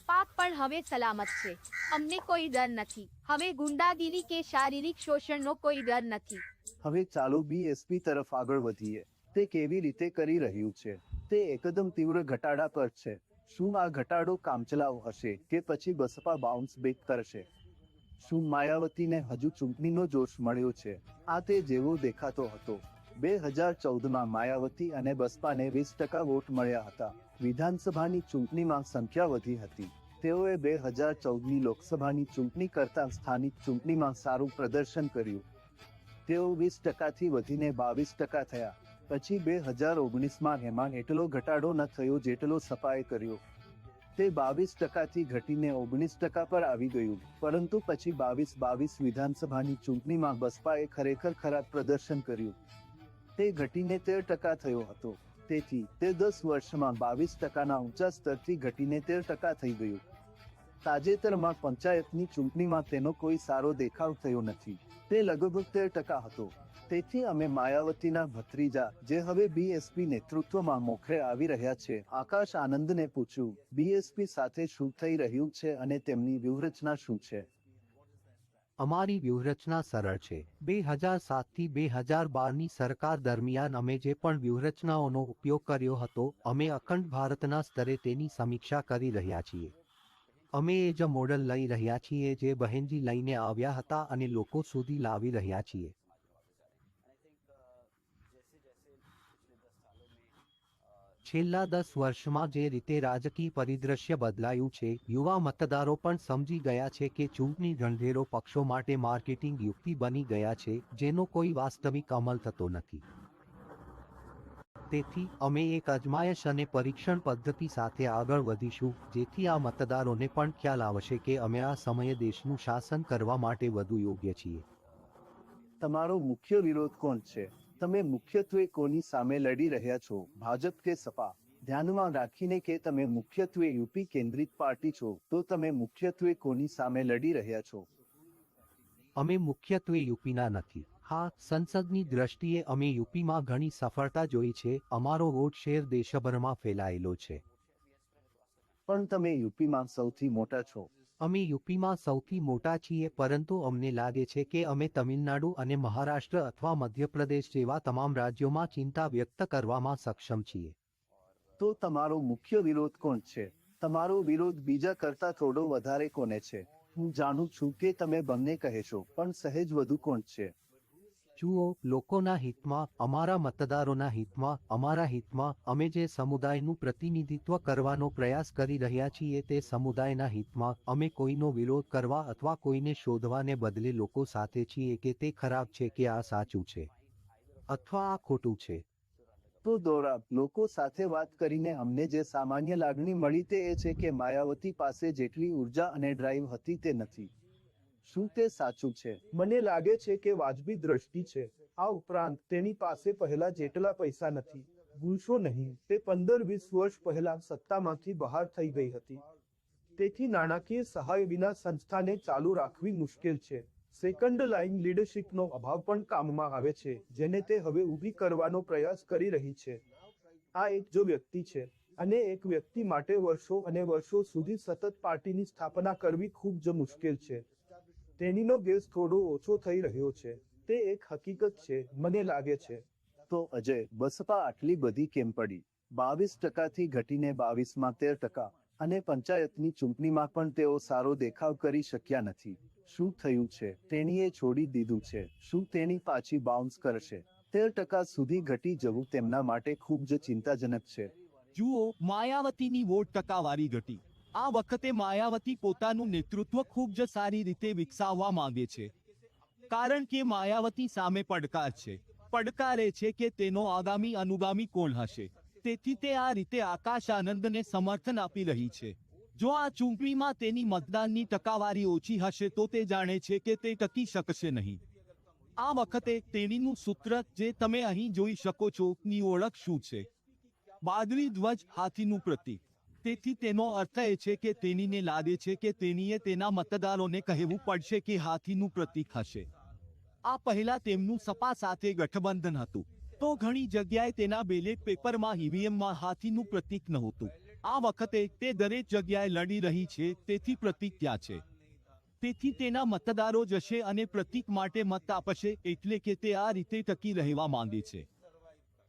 પાક પણ હવે સલામત છે. અમને કોઈ ડર નથી. હવે ગુંડાગીરી કે શારીરિક શોષણનો કોઈ ડર નથી. હવે ચાલો બીએસપી તરફ આગળ વધીએ. તે કેવી રીતે કરી રહ્યું છે? તે એકદમ તીવ્ર ઘટાડા પર છે. શું આ ઘટાડો કામચલાઉ હશે કે પછી બસપા બાઉન્સ બેક કરશે? શું માયાવતીને હજુ ચૂંટણીનો જોશ મળ્યો છે? આ તે જેવો દેખાતો હતો. 2014માં માયાવતી અને બસપાને 20% વોટ મળ્યા હતા. વિધાનસભાની ચૂંટણીમાં સંખ્યા વધી હતી. તેઓએ 2014ની લોકસભાની ચૂંટણી કરતાં સ્થાનિક ચૂંટણીમાં સારું પ્રદર્શન કર્યું. તેઓ 20%થી વધીને 22% થયા. પછી 2019માં એમાં એટલો ઘટાડો ન થયો જેટલો સપાએ કર્યો. તે 22%થી ઘટીને 19% પર આવી ગયું. પરંતુ પછી 22 વિધાનસભાની ચૂંટણીમાં બસપાએ ખરેખર ખરાબ પ્રદર્શન કર્યું. તે ઘટીને 13% થયો હતો. તેથી તે 10 વર્ષમાં 22%ના ઊંચા સ્તરથી ઘટીને 13% થઈ ગયું. તાજેતરમાં પંચાયતની ચૂંટણીમાં તેનો કોઈ સારો દેખાવ થયો નથી. તે લગભગ 13% હતો. તેથી અમે માયાવતીના ભત્રીજા, જે હવે બીએસપી નેતૃત્વમાં મોખરે આવી રહ્યા છે, આકાશ આનંદને પૂછ્યું, બીએસપી સાથે શું થઈ રહ્યું છે અને તેમની વ્યૂહરચના શું છે? અમારી વ્યૂહરચના સરળ છે. 2007થી 2012ની સરકાર દરમિયાન અમે જે પણ વ્યૂહરચનાઓનો ઉપયોગ કર્યો હતો, અમે અખંડ ભારતના સ્તરે તેની સમીક્ષા કરી રહ્યા છીએ. અમે એ જ મોડલ લઈ રહ્યા છીએ જે બહેનજી લઈને આવ્યા હતા અને લોકો સુધી લાવી રહ્યા છીએ. છેલ્લા 10 વર્ષમાં જે રીતે રાજકીય પરિદૃશ્ય બદલાયું છે, યુવા મતદારો પણ સમજી ગયા છે કે ચૂંટણી ઢંઢેરો પક્ષો માટે માર્કેટિંગ યુક્તિ બની ગયા છે, જેનો કોઈ વાસ્તવિક અમલ થતો નથી. તેથી અમે એક અજમાયશ અને પરીક્ષણ પદ્ધતિ સાથે આગળ વધીશું, જેથી આ મતદારોને પણ ખ્યાલ આવશે કે અમે આ સમયે દેશનું શાસન કરવા માટે વધુ યોગ્ય છીએ. તમારો મુખ્ય વિરોધ કોણ છે? તમે મુખ્યત્વે કોની સામે લડી રહ્યા છો, ભાજપ કે સપા? ધ્યાનમાં રાખીને કે તમે મુખ્યત્વે યુપી કેન્દ્રિત પાર્ટી છો, તો તમે મુખ્યત્વે કોની સામે લડી રહ્યા છો? અમે મુખ્યત્વે યુપીના નથી. હા, સંસદની દ્રષ્ટિએ અમે યુપીમાં ઘણી સફળતા જોઈ છે. અમારો વોટ શેર દેશભરમાં ફેલાયેલો છે. પણ તમે યુપીમાં સૌથી મોટા છો. અમે યુપીમાં સૌથી મોટા છીએ, પરંતુ અમને લાગે છે કે અમે તમિલનાડુ અને મહારાષ્ટ્ર અથવા મધ્યપ્રદેશ જેવા તમામ રાજ્યોમાં ચિંતા વ્યક્ત કરવામાં સક્ષમ છીએ. તો તમારો મુખ્ય વિરોધ કોણ છે? તમારો વિરોધ બીજા કરતા થોડો વધારે કોને છે? હું જાણું છું કે તમે બંને કહેશો, પણ સહેજ વધુ કોણ છે? જુઓ, લોકોના હિતમાં, અમારા મતદારોના હિતમાં, અમારા હિતમાં, અમે જે સમુદાયનું પ્રતિનિધિત્વ કરવાનો પ્રયાસ કરી રહ્યા છીએ તે સમુદાયના હિતમાં, અમે કોઈનો વિરોધ કરવા અથવા કોઈને શોધવાને બદલે લોકો સાથે છીએ કે તે ખરાબ છે કે આ સાચું છે અથવા આ ખોટું છે. તો દોરા, લોકો સાથે વાત કરીને અમને જે સામાન્ય લાગણી મળી તે એ છે કે માયાવતી પાસે જેટલી ઉર્જા અને ડ્રાઈવ હતી તે નથી. શું તે સાચું છે? મને લાગે છે કે વાજબી દ્રષ્ટિ છે. આ ઉપરાંત તેની પાસે પહેલા જેટલા પૈસા નથી. ભૂલશો નહીં, તે 15-20 વર્ષ પહેલા સત્તામાંથી બહાર થઈ ગઈ હતી. તેથી નાણાકીય સહાય વિના સંસ્થાને ચાલુ રાખવી મુશ્કેલ છે. સેકન્ડ લાઇન લીડરશિપનો અભાવ પણ કામમાં આવે છે, જેને તે હવે ઊભી કરવાનો પ્રયાસ કરી રહી છે. આ એક જો વ્યક્તિ છે, અને એક વ્યક્તિ માટે વર્ષો અને વર્ષો સુધી સતત પાર્ટીની સ્થાપના કરવી ખૂબ જ મુશ્કેલ છે. તેણીનો ગેસ થોડો ઓછો થઈ રહ્યો છે. તે એક હકીકત છે, મને લાગે છે. તો અજય, બસપા આટલી બધી કેમ પડી? 22%થી ઘટીને 22માં 13%, અને પંચાયતની ચૂંટણીમાં પણ તેઓ સારો દેખાવ કરી શક્યા નથી. શું થયું છે? તેણીએ છોડી દીધું છે. શું તેણી પાછી બાઉન્સ કરશે? 13% સુધી ઘટી જવું તેમના માટે ખૂબ જ ચિંતાજનક છે. જુઓ, માયાવતીની વોટ ટકાવારી ઘટી. આ વખતે માયાવતી પોતાનું નેતૃત્વ ખૂબ જ સારી રીતે વિકસાવવા માંગે છે, કારણ કે માયાવતી સામે પડકાર છે. પડકાર એ છે કે તેનો આગામી અનુગામી કોણ હશે. તેથી તે આ રીતે આકાશ આનંદને સમર્થન આપી રહી છે. જો આ ચૂંટણીમાં તેની મતદાનની ટકાવારી ઓછી હશે તો તે જાણે છે કે તે ટકી શકશે નહીં. આ વખતે તેણીનું સૂત્ર જે તમે અહીં જોઈ શકો છો ની ઓળખ શું છે? વાદળી ધ્વજ, હાથીનું પ્રતીક. તેથી તેનો અર્થ એ છે કે તેણીને લાગે છે કે તેણીએ તેના મતદારોને કહેવું પડશે કે હાથીનું પ્રતીક હશે. આ પહેલા તેમનું સપા સાથે ગઠબંધન હતું, તો ઘણી જગ્યાએ તેના બેલેટ પેપરમાં ઈવીએમમાં હાથીનું પ્રતીક નહોતું. આ વખતે તે દરેક જગ્યાએ લડી રહી છે, તેથી પ્રતીક ત્યાં છે. તેથી તેના મતદારો જશે અને પ્રતીક માટે મત આપશે, એટલે કે તે આ રીતે ટકી રહેવા માંગે છે.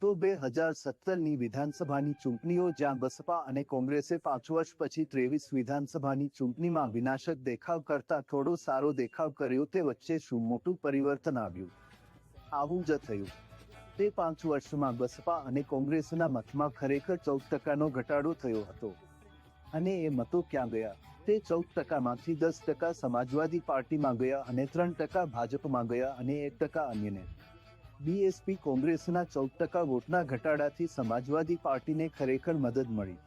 તો 2017ની વિધાનસભાની ચૂંટણીઓ જ્યાં બસપા અને કોંગ્રેસે 5 વર્ષ પછી 23 વિધાનસભાની ચૂંટણીમાં વિનાશક દેખાવ કરતા થોડો સારો દેખાવ કર્યો, તે વચ્ચે શું મોટું પરિવર્તન આવ્યું? આવું જ થયું. તે 5 વર્ષમાં બસપા અને કોંગ્રેસના મતમાં ખરેખર 14% ઘટાડો થયો હતો. અને એ મતો ક્યાં ગયા? તે 14%માંથી 10% સમાજવાદી પાર્ટીમાં ગયા અને 3% ભાજપમાં ગયા અને 1% અન્યને. બીએસપી કોંગ્રેસના 14% વોટના ઘટાડાથી સમાજવાદી પાર્ટીને ખરેખર મદદ મળી.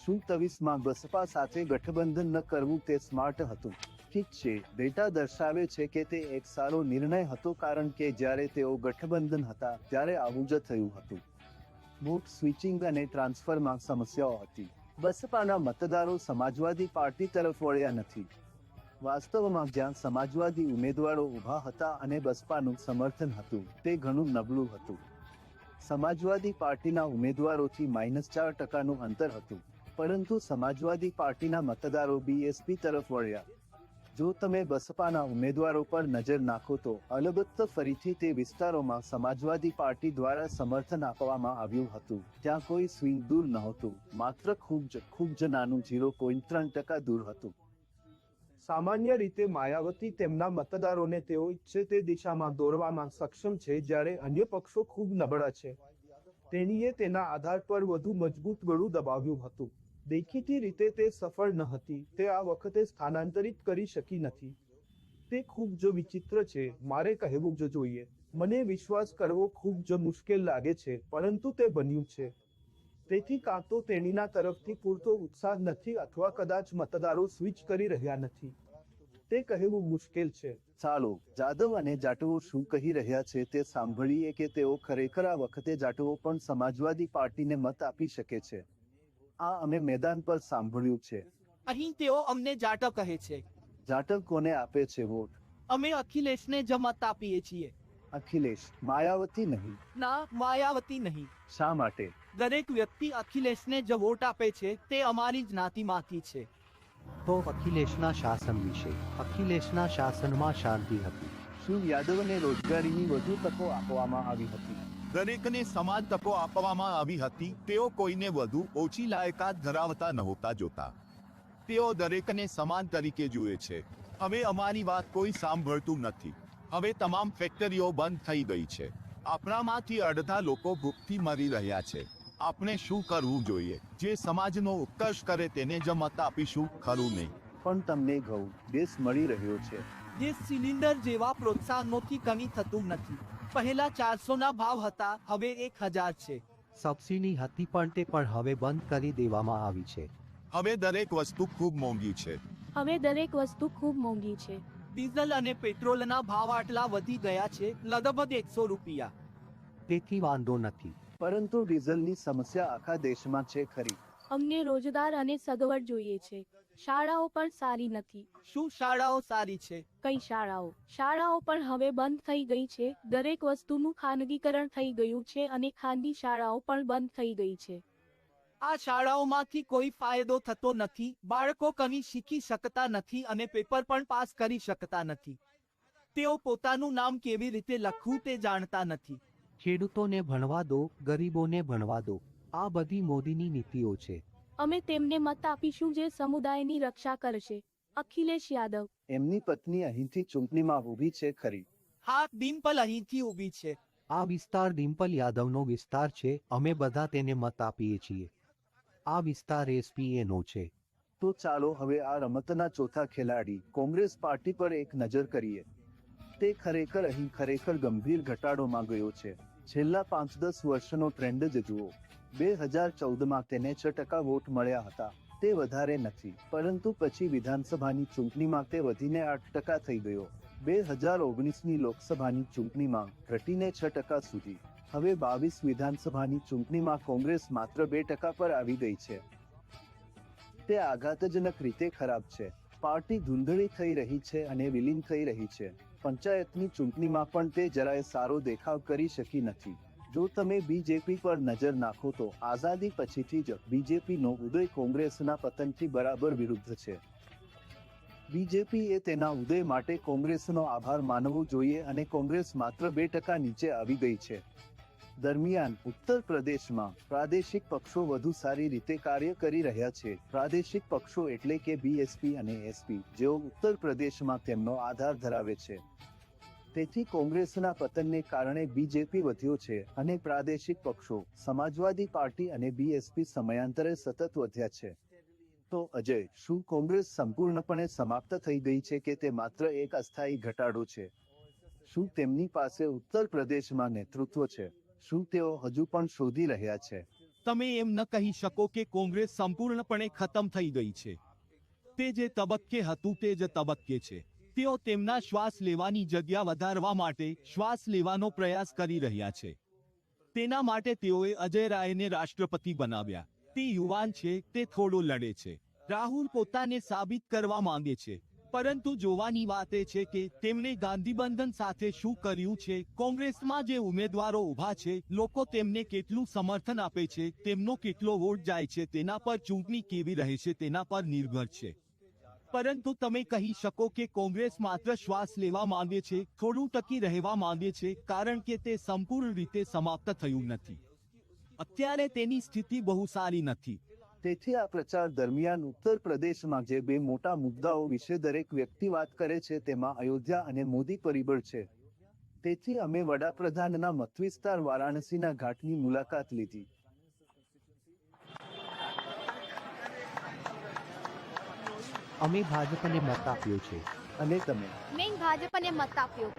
શું 23માં બસપા સાથે ગઠબંધન ન કરવું તે સ્માર્ટ હતું? ઠીક છે, ડેટા દર્શાવે છે કે તે એક સારો નિર્ણય હતો, કારણ કે જ્યારે તેઓ ગઠબંધન હતા ત્યારે આવું જ થયું હતું. વોટ સ્વિચિંગ અને ટ્રાન્સફરમાં સમસ્યાઓ હતી. બસપાના મતદારો સમાજવાદી પાર્ટી તરફ વળ્યા નથી. વાસ્તવમાં જ્યાં સમાજવાદી ઉમેદવારો ઊભા હતા અને બસપાનું સમર્થન હતું, તે ઘણું નબળું હતું. સમાજવાદી પાર્ટીના ઉમેદવારોથી -4%નું અંતર હતું, પરંતુ સમાજવાદી પાર્ટીના મતદારો બીએસપી તરફ વળ્યા. જો તમે બસપાના ઉમેદવારો પર નજર નાખો તો અલબત્ત ફરીથી તે વિસ્તારોમાં સમાજવાદી પાર્ટી દ્વારા સમર્થન આપવામાં આવ્યું હતું, ત્યાં કોઈ સ્વિંગ દૂર નહોતું, માત્ર ખૂબ જ નાનું 0.3% દૂર હતું. સામાન્ય રીતે માયાવતી તેમના મતદારોને તેઓ ઈચ્છે તે દિશામાં દોરવામાં સક્ષમ છે, જ્યારે અન્ય પક્ષો ખૂબ નબળા છે. તેણીએ તેના આધાર પર વધુ મજબૂત ગળું દબાવ્યું હતું. દેખીતી રીતે તે સફળ ન હતી. તે આ વખતે સ્થાનાંતરિત કરી શકી નથી. તે ખૂબ જ વિચિત્ર છે, મારે કહેવું જ જોઈએ. મને વિશ્વાસ કરવો ખૂબ જ મુશ્કેલ લાગે છે, પરંતુ તે બન્યું છે. તેથી કાં તો તેણીના તરફથી પૂરતો ઉત્સાહ નથી અથવા કદાચ મતદારો સ્વિચ કરી રહ્યા નથી. તે કહેવું મુશ્કેલ છે. ચાલો જાદવ અને જાટવો શું કહી રહ્યા છે તે સાંભળીએ કે તેઓ ખરેખર આ વખતે જાટવો પણ સમાજવાદી પાર્ટીને મત આપી શકે છે. આ અમે મેદાન પર સાંભળ્યું છે. અહીં તેઓ અમને જાટવ કહે છે. જાટવ કોને આપે છે વોટ? અમે અખિલેશને જ મત આપીએ છીએ. અખિલેશ, માયાવતી નહીં. ના, માયાવતી નહીં. શા માટે? દરેક વ્યક્તિ અખિલેશને જ વોટ આપે છે, તે અમારી જ્ઞાતિમાંથી છે. તો અખિલેશના શાસન વિશે. અખિલેશના શાસનમાં શાંતિ હતી. શું યાદવને રોજગારીની વધુ તકો આપવામાં આવી હતી? દરેકને સમાન તકો આપવામાં આવી હતી. તેઓ કોઈને વધુ ઓછી લાયકાત ધરાવતા નહોતા જોતા. તેઓ દરેકને સમાન તરીકે જુએ છે. હવે અમારી વાત કોઈ સાંભળતું નથી. હવે તમામ ફેક્ટરીઓ બંધ થઈ ગઈ છે. આપણામાંથી અડધા લોકો ભૂખથી મરી રહ્યા છે. આપણે શું કરવું જોઈએ? જે સમાજનો ઉત્કર્ષ કરે તેને જ મત આપીશું, ખરું નહીં? પણ તમને ઘઉં, ગેસ મળી રહ્યો છે. ગેસ સિલિન્ડર જેવા પ્રોત્સાહનોથી કમી થતું નથી. પહેલા 400ના ભાવ હતા, હવે 1000 છે. સબસિડી હતી પણ તે પણ હવે બંધ કરી દેવામાં આવી છે. હવે દરેક વસ્તુ ખૂબ મોંઘી છે. હવે દરેક વસ્તુ ખૂબ મોંઘી છે. ડીઝલ અને પેટ્રોલના ભાવ આટલા વધી ગયા છે, લગભગ 100 રૂપિયા. તેથી વાંધો નથી. પરંતુ ડીઝલની સમસ્યા આખા દેશમાં છે ખરી. અમને રોજગાર અને સગવડ જોઈએ છે. શાળાઓ પણ સારી નથી. શું શાળાઓ સારી છે? કઈ શાળાઓ? શાળાઓ પણ હવે બંધ થઈ ગઈ છે. દરેક વસ્તુનું ખાનગીકરણ થઈ ગયું છે અને ખાનગી શાળાઓ પણ બંધ થઈ ગઈ છે. આ શાળાઓમાંથી કોઈ ફાયદો થતો નથી. બાળકો કંઈ શીખી શકતા નથી અને પેપર પણ પાસ કરી શકતા નથી. તેઓ પોતાનું નામ કેવી રીતે લખવું તે જાણતા નથી. ખેડૂતોને ભણવા દો, ગરીબોને ભણવા દો. આ બધી મોદીની નીતિઓ છે. અમે તેમને મત આપીશું જે સમુદાયની રક્ષા કરશે. અખિલેશ યાદવ. એમની પત્ની અહીંથી ચૂંટણીમાં ઊભી છે ખરી? હા, ડિમ્પલ અહીંથી ઊભી છે. આ વિસ્તાર ડિમ્પલ યાદવનો વિસ્તાર છે. અમે બધા તેને મત આપીએ છીએ. આ વિસ્તાર એસપીએનો છે. તો ચાલો હવે આ રમતના ચોથા ખેલાડી કોંગ્રેસ પાર્ટી પર એક નજર કરીએ. તે ખરેખર અહીં ખરેખર ગંભીર ઘટાડોમાં ગયો છે. છેલ્લા 5-10 વર્ષનો ટ્રેન્ડ જ જુઓ. 2014માં તેને 6% વોટ મળ્યા હતા. તે વધારે નથી, પરંતુ પછી વિધાનસભાની ચૂંટણીમાં તે વધીને 8% થઈ ગયો. 2019ની લોકસભાની ચૂંટણીમાં ઘટીને 6% સુધી. હવે 22 વિધાનસભાની ચૂંટણીમાં કોંગ્રેસ માત્ર 2% પર આવી ગઈ છે. તે આઘાતજનક રીતે ખરાબ છે. પાર્ટી ધૂંધળી થઈ રહી છે અને વિલીન થઈ રહી છે. પંચાયતની ચૂંટણીમાં પણ તે જરાય સારો દેખાવ કરી શકી નથી. જો તમે બીજેપી પર નજર નાખો તો આઝાદી પછીથી જ બીજેપીનો ઉદય કોંગ્રેસના પતનથી બરાબર વિરુદ્ધ છે. બીજેપીએ તેના ઉદય માટે કોંગ્રેસનો આભાર માનવો જોઈએ અને કોંગ્રેસ માત્ર 2% નીચે આવી ગઈ છે. દરમિયાન ઉત્તર પ્રદેશમાં પ્રાદેશિક પક્ષો વધુ સારી રીતે કાર્ય કરી રહ્યા છે. પ્રાદેશિક પક્ષો એટલે કે બીએસપી અને એસપી, જેઓ ઉત્તર પ્રદેશમાં તેમનો આધાર ધરાવે છે. તેથી કોંગ્રેસના પતનને કારણે બીજેપી વધ્યો છે અને પ્રાદેશિક પક્ષો, સમાજવાદી પાર્ટી અને બીએસપી સમયાંતરે સતત વધ્યા છે. તો અજય, શું કોંગ્રેસ સંપૂર્ણપણે સમાપ્ત થઈ ગઈ છે કે તે માત્ર એક અસ્થાયી ઘટાડો છે? શું તેમની પાસે ઉત્તર પ્રદેશમાં નેતૃત્વ છે? શું તેઓ હજુ પણ શોધી રહ્યા છે? તમે એમ ન કહી શકો કે કોંગ્રેસ સંપૂર્ણપણે ખતમ થઈ ગઈ છે. તે જે તબક્કે હતું તે જ તબક્કે છે. તેઓ તેમના શ્વાસ લેવાની જગ્યા વધારવા માટે શ્વાસ લેવાનો પ્રયાસ કરી રહ્યા છે. તેના માટે તેઓએ અજય રાયને રાષ્ટ્રપતિ બનાવ્યા. તે યુવાન છે, તે થોડો લડે છે. રાહુલ પોતાને સાબિત કરવા માંગે છે. પરંતુ જોવાની વાત એ છે કે તેમણે ગાંધીબંધન સાથે શું કર્યું છે. કોંગ્રેસમાં જે ઉમેદવારો ઊભા છે, લોકો તેમને કેટલું સમર્થન આપે છે, તેમનો કેટલો વોટ જાય છે, તેના પર ચૂંટણી કેવી રહે છે તેના પર નિર્ભર છે. પરંતુ તમે કહી શકો કે કોંગ્રેસ માત્ર શ્વાસ લેવા માંગે છે, થોડું ટકી રહેવા માંગે છે, કારણ કે તે સંપૂર્ણ રીતે સમાપ્ત થયું નથી. અત્યારે તેની સ્થિતિ બહુ સારી નથી. તેથી આ પ્રચાર દરમિયાન ઉત્તર પ્રદેશમાં જે 2 મોટા મુદ્દાઓ વિશે દરેક વ્યક્તિ વાત કરે છે તેમાં અયોધ્યા અને મોદી પરિબળ છે. તેથી અમે વડાપ્રધાનના મતવિસ્તાર વારાણસીના ઘાટની મુલાકાત લીધી. અમે ભાજપને મત આપ્યો છે. અને તમે? મેં ભાજપને મત આપ્યો.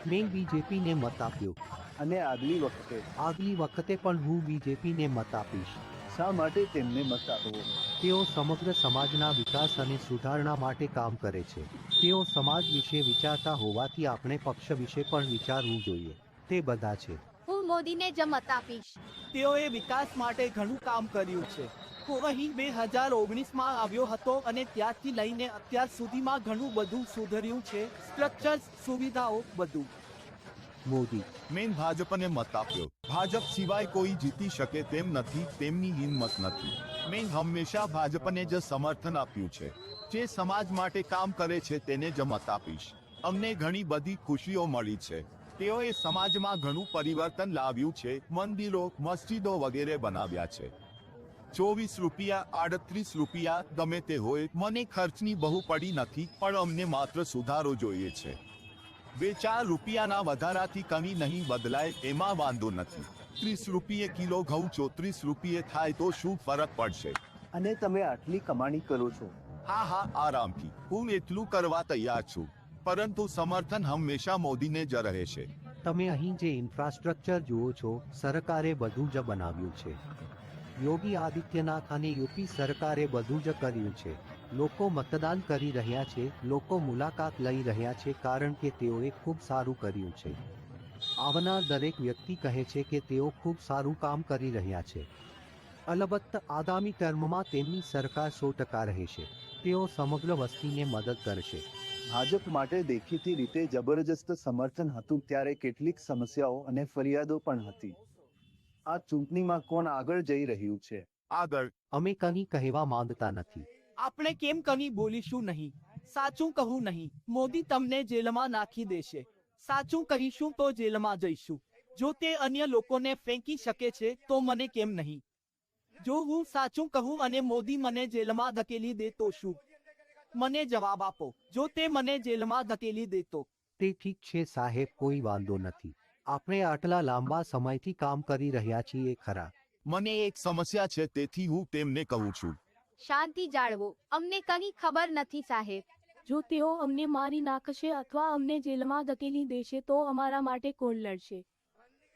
મેં બીજેપીને મત આપ્યો. અને આગલી વખતે પણ હું બીજેપીને મત આપીશ. શા માટે તેમને મત આપવો? તેઓ સમગ્ર સમાજના વિકાસ અને સુધારણા માટે કામ કરે છે. તેઓ સમાજ વિશે વિચારતા હોવાથી આપણે પક્ષ વિશે પણ વિચારવું જોઈએ. તે બધા છે. હું મોદીને જ મત આપીશ. તેઓએ વિકાસ માટે ઘણું કામ કર્યું છે. હું અહીં 2019માં આવ્યો હતો અને ત્યારથી લઈને અત્યાર સુધીમાં ઘણું બધું સુધર્યું છે. સ્ટ્રક્ચર્સ, સુવિધાઓ, બધું. મોદી. મેં ભાજપને મત આપ્યો. ભાજપ સિવાય કોઈ જીતી શકે તેમ નથી, તેમની હિંમત નથી. મેં હંમેશા ભાજપને જ સમર્થન આપ્યું છે. જે સમાજ માટે કામ કરે છે તેને જ મત આપીશ. અમને ઘણી બધી ખુશીઓ મળી છે. તેઓએ સમાજમાં ઘણું પરિવર્તન લાવ્યું છે. મંદિરો, મસ્જિદો વગેરે બનાવ્યા છે. 24 રૂપિયા, 38 રૂપિયા, ગમે તે હોય, મને ખર્ચની બહુ પડી નથી, પણ અમને માત્ર સુધારો જોઈએ છે. 2-4 રૂપિયાના વધારાથી કમી નહીં બદલાય એમાં વાંધો નથી. 30 રૂપિયે કિલો ઘઉં 34 રૂપિયે થાય તો શું ફરક પડશે? અને તમે આટલી કમાણી કરો છો? હા, આરામથી. હું એટલું કરવા તૈયાર છું. પરંતુ સમર્થન હંમેશા મોદીને જ રહેશે. તમે અહીં જે ઇન્ફ્રાસ્ટ્રક્ચર જુઓ છો, સરકારે બધું જ બનાવ્યું છે. યોગી આદિત્યનાથ અને યુપી સરકારે બધું જ કર્યું છે. લોકો મતદાન કરી રહ્યા છે, લોકો મુલાકાત લઈ રહ્યા છે કારણ કે તેઓએ ખૂબ સારું કર્યું છે. આવનાર દરેક વ્યક્તિ કહે છે કે તેઓ ખૂબ સારું કામ કરી રહ્યા છે. અલબત્ત આગામી ટર્મમાં તેમની સરકાર 100% રહેશે. તેઓ સમગ્ર વસ્તીને મદદ કરશે. ભાજપ માટે દેખીતી રીતે જબરજસ્ત સમર્થન હતું ત્યારે કેટલીક સમસ્યાઓ અને ફરિયાદો પણ હતી. આ ચૂંટણીમાં કોણ આગળ જઈ રહ્યું છે? આગળ. અમે કંઈ કહેવા માંગતા નથી. આપણે કેમ કંઈ બોલીશું નહીં? સાચું કહું નહીં, મોદી તમને જેલમાં નાખી દેશે. સાચું કહીશું તો જેલમાં જઈશું. જો તે અન્ય લોકોને ફેંકી શકે છે તો મને કેમ નહીં? જો હું સાચું કહું અને મોદી મને જેલમાં ધકેલી દે તો શું? મને જવાબ આપો. જો તે મને જેલમાં ધકેલી દે તો? તે ઠીક છે સાહેબ, કોઈ વાંધો નથી. આપણે આટલા લાંબા સમયથી કામ કરી રહ્યા છીએ ખરા. મને એક સમસ્યા છે, તેથી હું તેમને કહું છું. શાંતિ જાળવો. અમને કંઈ ખબર નથી સાહેબ. જો તેઓ અમને મારી નાખશે અથવા અમને જેલમાં ધકેલી દેશે તો અમારા માટે કોણ લડશે?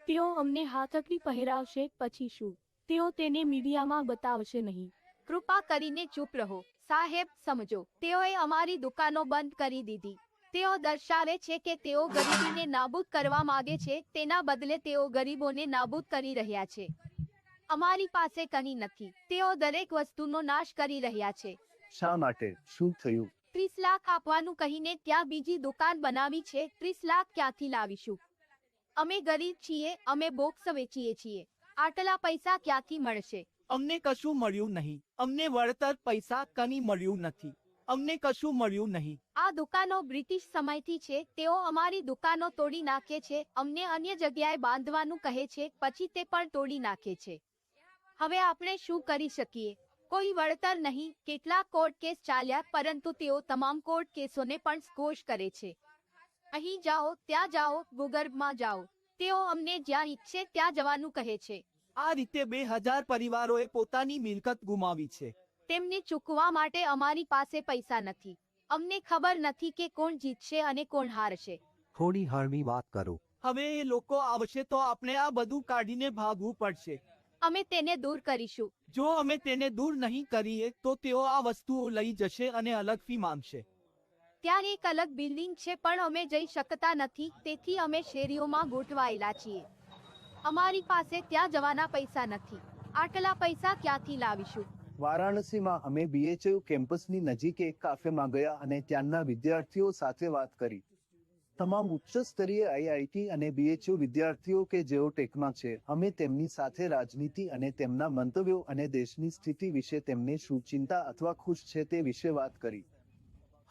તેઓ અમને હાથકડી પહેરાવશે, પછી શું? તેઓ તેને મીડિયામાં બતાવશે નહીં. કૃપા કરીને ચૂપ રહો સાહેબ. સમજો, તેઓએ અમારી દુકાનો બંધ કરી દીધી. તેઓ દર્શાવે છે કે તેઓ ગરીબીને નાબૂદ કરવા માંગે છે, તેના બદલે તેઓ ગરીબોને નાબૂદ કરી રહ્યા છે. અમારી પાસે કંઈ નથી. તેઓ દરેક વસ્તુનો નાશ કરી રહ્યા છે. શા માટે? શું થયું? 30 લાખ આપવાનું કહીને ત્યાં બીજી દુકાન બનાવી છે. 30 લાખ ક્યાંથી લાવીશું? અમે ગરીબ છીએ, અમે બોક્સ વેચીએ છીએ. આટલા પૈસા ક્યાંથી મળશે? અમને કશું મળ્યું નહીં. અમને વળતર પૈસા કંઈ મળ્યું નથી. અમને કશું મળ્યું નહીં. આ દુકાનો બ્રિટિશ સમયથી છે. તેઓ અમારી દુકાનો તોડી નાખે છે, અમને અન્ય જગ્યાએ બાંધવાનું કહે છે, પછી તે પણ તોડી નાખે છે. હવે આપણે શું કરી શકીએ? કોઈ વળતર નહીં. કેટલાક કોર્ટ કેસ ચાલ્યા, પરંતુ તેઓ તમામ કોર્ટ કેસોને પણ સ્કોશ કરે છે. અહીં જાઓ, ત્યાં જાઓ, ભૂગર્ભમાં જાઓ. તેઓ અમને જ્યાં ઈચ્છે ત્યાં જવાનું કહે છે. આ રીતે 2000 પરિવારોએ પોતાની મિલકત ગુમાવી છે. તેમને ચૂકવવા માટે અમારી પાસે પૈસા નથી. અમને ખબર નથી કે કોણ જીતશે અને કોણ હારશે. થોડી હળવી વાત કરો. હવે એ લોકો આવશે તો આપણે આ બધું કાઢીને ભાગવું પડશે. અમે તેને દૂર કરીશું. જો અમે તેને દૂર નહીં કરીએ તો તેઓ આ વસ્તુઓ લઈ જશે અને અલગ ફી માંગશે. ત્યાં એક અલગ બિલ્ડિંગ છે, પણ અમે જઈ શકતા નથી, તેથી અમે શેરીઓમાં ગોઠવાયેલા છીએ. અમારી પાસે ત્યાં જવાના પૈસા નથી. આટલા પૈસા ક્યાંથી લાવીશું? વારાણસીમાં અમે BHU કેમ્પસની નજીક એક કાફેમાં ગયા અને ત્યાંના વિદ્યાર્થીઓ સાથે વાત કરી. તમામ ઉચ્ચ સ્તરીય IIT અને BHU વિદ્યાર્થીઓ કે જેઓ ટેકમાં છે, અમે તેમની સાથે રાજનીતિ અને તેમના મંતવ્યો અને દેશની સ્થિતિ વિશે તેમને શું ચિંતા અથવા ખુશ છે તે વિશે વાત કરી.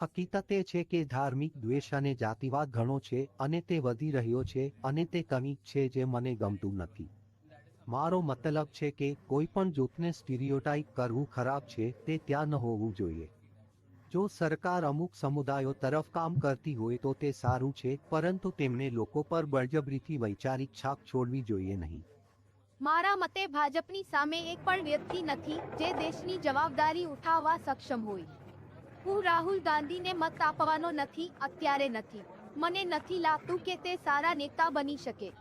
હકીકત એ છે કે ધાર્મિક દ્વેષ અને જાતિવાદ ઘણો છે અને તે વધી રહ્યો છે અને તે કંઈક છે જે મને ગમતું નથી. મારો મતલબ છે કે કોઈ પણ જૂથને સ્ટીરિયોટાઇપ કરવું ખરાબ છે, તે ત્યાં ન હોવું જોઈએ. જો સરકાર અમુક સમુદાયો તરફ કામ કરતી હોય તો તે સારું છે, પરંતુ તેમને લોકો પર બળજબરીથી વૈચારિક છાપ છોડવી જોઈએ નહીં. મારા મતે ભાજપની સામે એક પણ વ્યક્તિ નથી જે દેશની જવાબદારી ઉઠાવવા સક્ષમ હોય. હું રાહુલ ગાંધીને મત આપવાનો નથી, અત્યારે નથી. મને નથી લાગતું કે તે સારા નેતા બની શકે.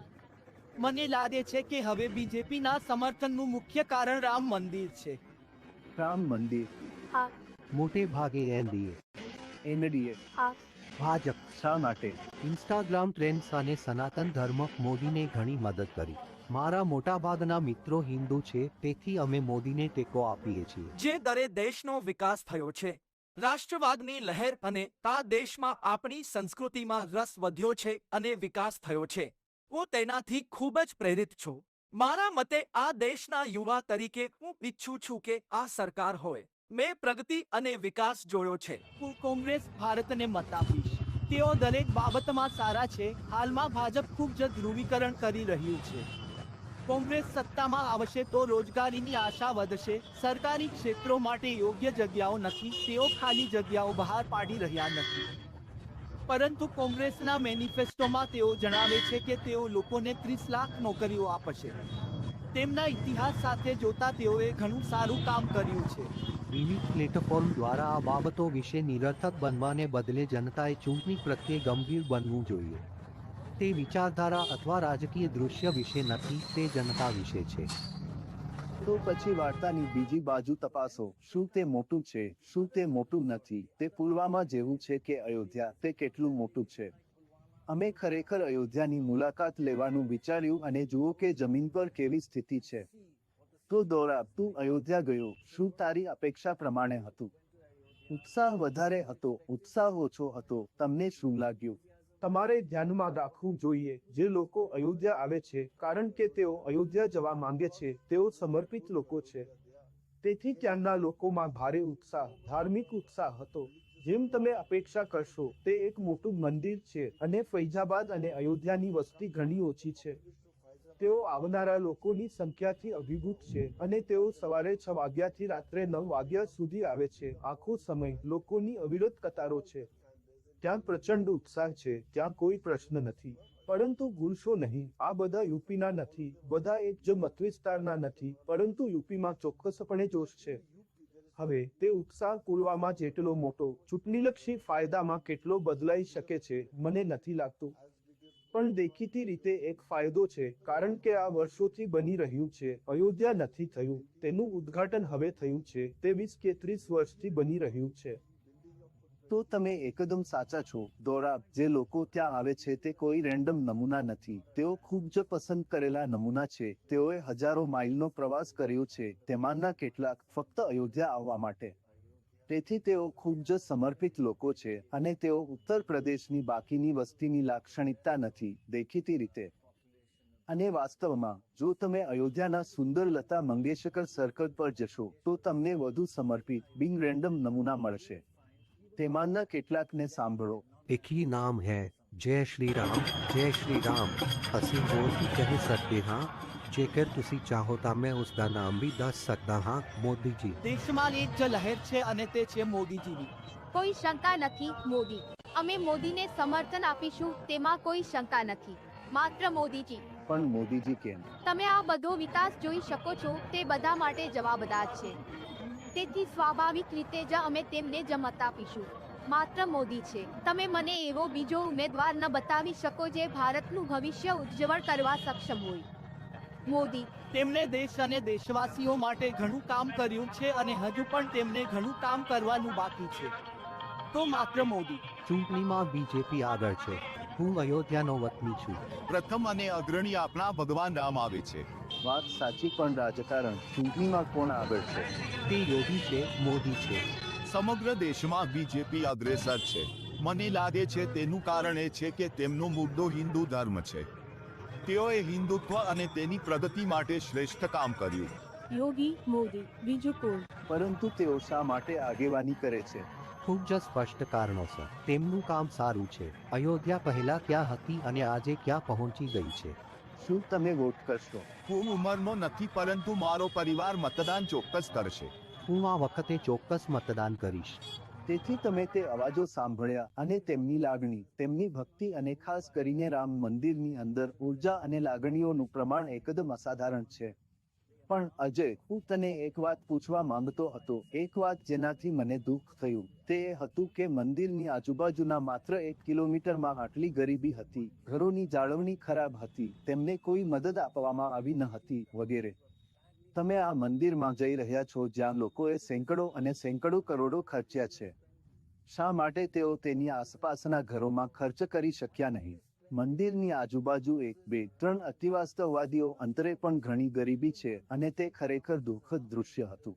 મને લાગે છે કે હવે બીજેપીના સમર્થનનું મુખ્ય કારણ રામ મંદિર છે. રામ મંદિર? હા. મોટે ભાગે NDA. NDA? હા. ભાજપ. શા માટે? ઇન્સ્ટાગ્રામ ટ્રેન્ડ્સ અને સનાતન ધર્મ મોદીને ઘણી મદદ કરી. મારા મોટાભાગના મિત્રો હિન્દુ છે, તેથી અમે મોદીને ટેકો આપીએ છીએ. જે દરે દેશનો વિકાસ થયો છે, રાષ્ટ્રવાદની લહેર અને આ દેશમાં આપણી સંસ્કૃતિમાં રસ વધ્યો છે અને વિકાસ થયો છે, હું તેનાથી ખૂબ જ પ્રેરિત છું. મારા મતે આ દેશના યુવા તરીકે હું ઈચ્છું છું કે આ સરકાર હોય. મેં પ્રગતિ અને વિકાસ જોયો છે. હું કોંગ્રેસ ભારતને મત આપીશ. તેઓ દરેક બાબતમાં સારા છે. હાલમાં ભાજપ ખૂબ જ ધ્રુવીકરણ કરી રહ્યું છે. કોંગ્રેસ સત્તામાં આવશે તો રોજગારીની આશા વધશે. સરકારી ક્ષેત્રો માટે યોગ્ય જગ્યાઓ નથી, તેઓ ખાલી જગ્યાઓ બહાર પાડી રહ્યા નથી. પરંતુ કોંગ્રેસના મેનિફેસ્ટોમાં તેઓ જણાવે છે કે તેઓ લોકોને 30 લાખ નોકરીઓ આપશે. તેમના ઇતિહાસ સાથે જોતા તેઓએ ઘણું સારું કામ કર્યું છે. વિવિધ પ્લેટફોર્મ દ્વારા આ બાબતો વિશે નિરર્થક બનવાને બદલે જનતાએ ચૂંટણી પ્રત્યે ગંભીર બનવું જોઈએ. તે વિચારધારા અથવા રાજકીય દૃશ્ય વિશે નથી, તે જનતા વિશે છે. તો પછી વાર્તાની બીજી બાજુ તપાસો. શું તે મોટું છે? શું તે મોટું નથી? તે પુલવામા જેવું છે કે અયોધ્યા? તે કેટલું મોટું છે? અમે ખરેખર અયોધ્યાની મુલાકાત લેવાનું વિચાર્યું અને જુઓ કે જમીન પર કેવી સ્થિતિ છે. તો દોરા, તું અયોધ્યા ગયો. શું તારી અપેક્ષા પ્રમાણે હતું? ઉત્સાહ વધારે હતો? ઉત્સાહ ઓછો હતો? તમને શું લાગ્યું? તમારે ધ્યાનમાં રાખવું જોઈએ, જે લોકો અયોધ્યા આવે છે કારણ કે તેઓ અયોધ્યા જવા માંગે છે, તેઓ સમર્પિત લોકો છે. તેથી ત્યાંના લોકોમાં ભારે ઉત્સાહ, ધાર્મિક ઉત્સાહ હતો. જેમ તમે અપેક્ષા કરશો, તે એક મોટું મંદિર છે અને ફૈઝાબાદ અને અયોધ્યાની વસ્તી ઘણી ઓછી છે. તેઓ આવનારા લોકોની સંખ્યાથી અભિભૂત છે અને તેઓ સવારે 6 વાગ્યાથી રાત્રે 9 વાગ્યા સુધી આવે છે. આખો સમય લોકોની અવિરત કતારો છે. ત્યાં પ્રચંડ ઉત્સાહ છે, ત્યાં કોઈ પ્રશ્ન નથી. પરંતુ ભૂલશો નહીં, આ બધા યુપીના નથી, બધા એક જ મતવિસ્તારના નથી, પરંતુ યુપીમાં ચોક્કસપણે જોશ છે. હવે તે ઉત્સાહ પુલવામા જેટલો મોટો ચૂંટણીલક્ષી ફાયદામાં કેટલો બદલાઈ શકે છે, મને નથી લાગતું. પણ દેખીતી રીતે એક ફાયદો છે, કારણ કે આ વર્ષોથી બની રહ્યું છે. અયોધ્યા નથી થયું, તેનું ઉદ્ઘાટન હવે થયું છે. તે 20 કે 30 વર્ષથી બની રહ્યું છે. તો તમે એકદમ સાચા છો દોરાબ. જે લોકો ત્યાં આવે છે તે કોઈ રેન્ડમ નમૂના નથી. તેઓ ખૂબ જ પસંદ કરેલા નમૂના છે. તેઓએ હજારો માઇલનો પ્રવાસ કર્યો છે, તેમાંના કેટલાક ફક્ત અયોધ્યા આવવા માટે. તેથી તેઓ ખૂબ જ સમર્પિત લોકો છે અને તેઓ ઉત્તર પ્રદેશની બાકીની વસ્તીની લાક્ષણિકતા નથી, દેખીતી રીતે. અને વાસ્તવમાં જો તમે અયોધ્યાના સુંદર લતા મંગેશકર સર્કલ પર જશો તો તમને વધુ સમર્પિત બિન રેન્ડમ નમૂના મળશે. તેમાંના કેટલાકને સાંભળો. एक ही नाम है, जय श्री राम, जय श्री राम। ਅਸੀਂ ਹੋਰ ਵੀ ਕਹਿ ਸਕਦੇ ਹਾਂ, ਜੇਕਰ ਤੁਸੀਂ ਚਾਹੋ ਤਾਂ ਮੈਂ ਉਸ ਦਾ ਨਾਮ ਵੀ ਦੱਸ ਸਕਦਾ ਹਾਂ, મોદી જી। દેશમાં એક જ લહેર છે અને તે છે મોદીજીની. કોઈ શંકા નથી મોદી. અમે મોદીને સમર્થન આપીશું, તેમાં કોઈ શંકા નથી. માત્ર મોદીજી. પણ મોદીજી કેમ? તમે આ બધો વિકાસ જોઈ શકો છો, તે બધા માટે જવાબદાર છે. તેથી સ્વાભાવિક રીતે જ અમે તેમને જ મત આપીશું. માત્ર મોદી છે. તમે મને એવો બીજો ઉમેદવાર ન બતાવી શકો જે ભારતનું ભવિષ્ય ઉજ્જવળ કરવા સક્ષમ હોય. મોદી. તેમણે દેશ અને દેશવાસીઓ માટે ઘણું કામ કર્યું છે અને હજુ પણ તેમને ઘણું કામ કરવાનું બાકી છે. તો માત્ર મોદી. ચૂંટણીમાં બીજેપી આગળ છે। હું અયોધ્યાનો વતની છું। પ્રથમ અને અગ્રણી આપણા ભગવાન રામ આવે છે। વાત સાચી, પણ રાજકારણ ચૂંટણીમાં કોણ આગળ છે? તે યોગી છે, મોદી છે। સમગ્ર દેશમાં બીજેપી અગ્રેસર છે। મને લાગે છે તેનું કારણ એ છે કે તેમનો મુદ્દો હિન્દુ ધર્મ છે। તેઓએ હિન્દુત્વ અને તેની પ્રગતિ માટે શ્રેષ્ઠ કામ કર્યું। યોગી, મોદી, બીજું કોણ? પરંતુ તેઓ શા માટે આગેવાની કરે છે? ખૂબ જ સ્પષ્ટ કારણોસર। તેમનું કામ સારું છે। અયોધ્યા પહેલા ક્યાં હતી અને આજે ક્યાં પહોંચી ગઈ છે। શું તમે વોટ કરશો? હું ઉંમરનો નથી, પરંતુ મારો પરિવાર મતદાન ચોક્કસ કરશે। હું આ વખતે ચોક્કસ મતદાન કરીશ। તેથી તમે તે અવાજો સાંભળ્યા અને તેમની લાગણી, તેમની ભક્તિ અને ખાસ કરીને રામ મંદિરની અંદર ઉર્જા અને લાગણીઓનું પ્રમાણ એકદમ અસાધારણ છે। પણ અજય, હું તને એક વાત પૂછવા માંગતો હતો। એક વાત જેનાથી મને દુઃખ થયું તે એ હતું કે મંદિરની આજુબાજુના માત્ર 1 કિલોમીટરમાં આટલી ગરીબી હતી, ઘરોની જાળવણી ખરાબ હતી, તેમને કોઈ મદદ આપવામાં આવી ન હતી, વગેરે। તમે આ મંદિરમાં જઈ રહ્યા છો જ્યાં લોકોએ સેંકડો અને સેંકડો કરોડો ખર્ચ્યા છે। શા માટે તેઓ તેની આસપાસના ઘરોમાં ખર્ચ કરી શક્યા નહીં? મંદિરની આજુબાજુ 1, 2, 3 અતિવાસ્તવવાદીઓ અંતરે પણ ઘણી ગરીબી છે અને તે ખરેખર દુઃખદ દૃશ્ય હતું।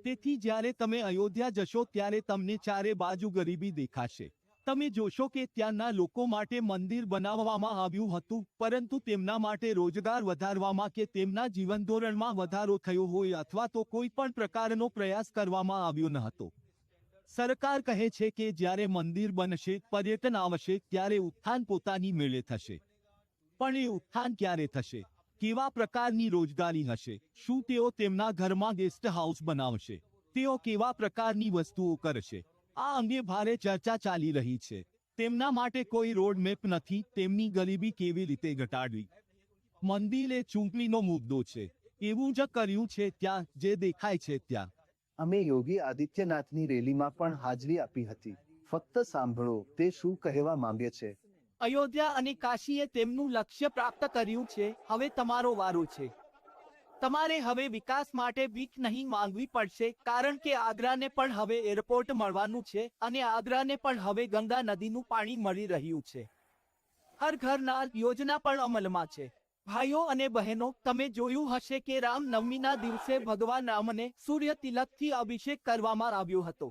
તેથી જ્યારે તમે અયોધ્યા જશો ત્યારે તમને ચારે બાજુ ગરીબી દેખાશે। તમે જોશો કે ત્યાંના લોકો માટે મંદિર બનાવવામાં આવ્યું હતું, પરંતુ તેમના માટે રોજગાર વધારવામાં કે તેમના જીવનધોરણમાં વધારો થયો હોય અથવા તો કોઈ પણ પ્રકારનો પ્રયાસ કરવામાં આવ્યો ન હતો। સરકાર કહે છે કે જ્યારે મંદિર બનશે, પર્યટન આવશે, ત્યારે ઉત્થાન પોતાની મેળે થશે। પણ એ ઉત્થાન ક્યારે થશે? કેવા પ્રકારની રોજગારી હશે? શું તેઓ તેમના ઘરમાં ગેસ્ટ હાઉસ બનાવશે? તેઓ કેવા પ્રકારની વસ્તુઓ કરશે? આ અંગે ભારે ચર્ચા ચાલી રહી છે। તેમના માટે કોઈ રોડ મેપ નથી। તેમની ગરીબી કેવી રીતે ઘટાડવી? મંદિર એ ચૂંટણીનો મુદ્દો છે। એવું જ કર્યું છે ત્યાં, જે દેખાય છે ત્યાં। અમે યોગી આદિત્યનાથની રેલીમાં પણ હાજરી આપી હતી। ફક્ત સાંભળો તે શું કહેવા માંગે છે। અયોધ્યા અને કાશીએ તેમનું લક્ષ્ય પ્રાપ્ત કર્યું છે। હવે તમારો વારો છે। તમારે હવે વિકાસ માટે ભીખ નહીં માંગવી પડશે, કારણ કે આગ્રાને પણ હવે એરપોર્ટ મળવાનું છે અને આગ્રાને પણ હવે ગંગા નદીનું પાણી મળી રહ્યું છે। હર ઘર નળ યોજના પણ અમલમાં છે। ભાઈઓ અને બહેનો, તમે જોયું હશે કે રામનવમીના દિવસે ભગવાન રામને સૂર્ય તિલકથી અભિષેક કરવામાં આવ્યો હતો,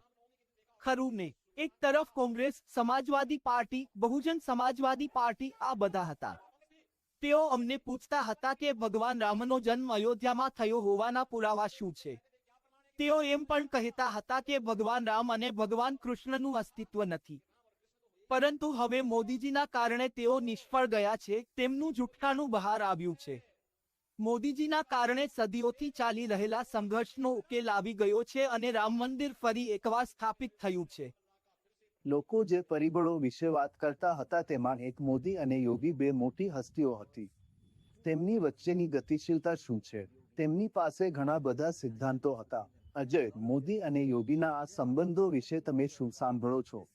ખરું ને? એક તરફ કોંગ્રેસ, સમાજવાદી પાર્ટી, બહુજન સમાજવાદી પાર્ટી આ બધા હતા। તેઓ અમને પૂછતા હતા કે ભગવાન રામનો જન્મ અયોધ્યામાં થયો હોવાના પુરાવા શું છે। તેઓ એમ પણ કહેતા હતા કે ભગવાન રામ અને ભગવાન કૃષ્ણનું અસ્તિત્વ નથી। પરંતુ હવે મોદીજીના કારણે તેઓ નિષ્ફળ ગયા છે। તેમનું જુઠ્ઠાણું બહાર આવ્યું છે। મોદીજીના કારણે સદીઓથી ચાલી રહેલા સંઘર્ષનો ઉકેલ આવી ગયો છે અને રામ મંદિર ફરી એકવાર સ્થાપિત થયું છે। લોકો જે પરિબળો વિશે વાત કરતા હતા તેમાં એક મોદી અને યોગી બે મોટી હસ્તીઓ હતી। તેમની વચ્ચેની ગતિશીલતા શું છે? તેમની પાસે ઘણા બધા સિદ્ધાંતો હતા। અજય, મોદી અને યોગીના આ સંબંધો વિશે તમે શું સાંભળો છો?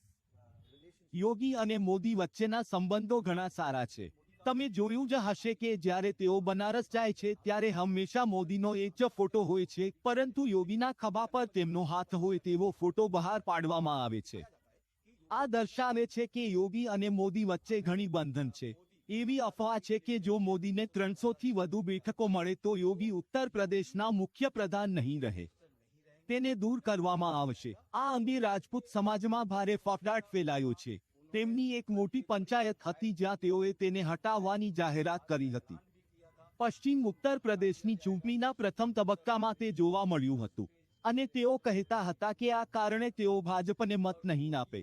યોગી અને મોદી વચ્ચેના સંબંધો ઘણા સારા છે. તમે જોયું જ હશે કે જ્યારે તેઓ બનારસ જાય છે ત્યારે હંમેશા મોદીનો એક જ ફોટો હોય છે, પરંતુ યોગીના ખભા પર તેમનો હાથ હોય તેવો ફોટો બહાર પાડવામાં આવે છે. આ દર્શાવે છે કે યોગી અને મોદી વચ્ચે ઘણી બંધન છે. એવી અફવા છે કે જો મોદીને 300થી વધુ બેઠકો મળે તો યોગી ઉત્તર પ્રદેશના મુખ્ય પ્રધાન નહીં રહે. તેને દૂર કરવામાં આવશે. આ અંગે રાજપૂત સમાજમાં ભારે ફફડાટ ફેલાયો છે. તેમની એક મોટી પંચાયત હતી જ્યાં તેઓએ તેને હટાવવાની જાહેરાત કરી હતી. પશ્ચિમ ઉત્તર પ્રદેશની ચૂંટણીના પ્રથમ તબક્કામાં તે જોવા મળ્યું હતું અને તેઓ કહેતા હતા કે આ કારણે તેઓ ભાજપને મત નહીં આપે.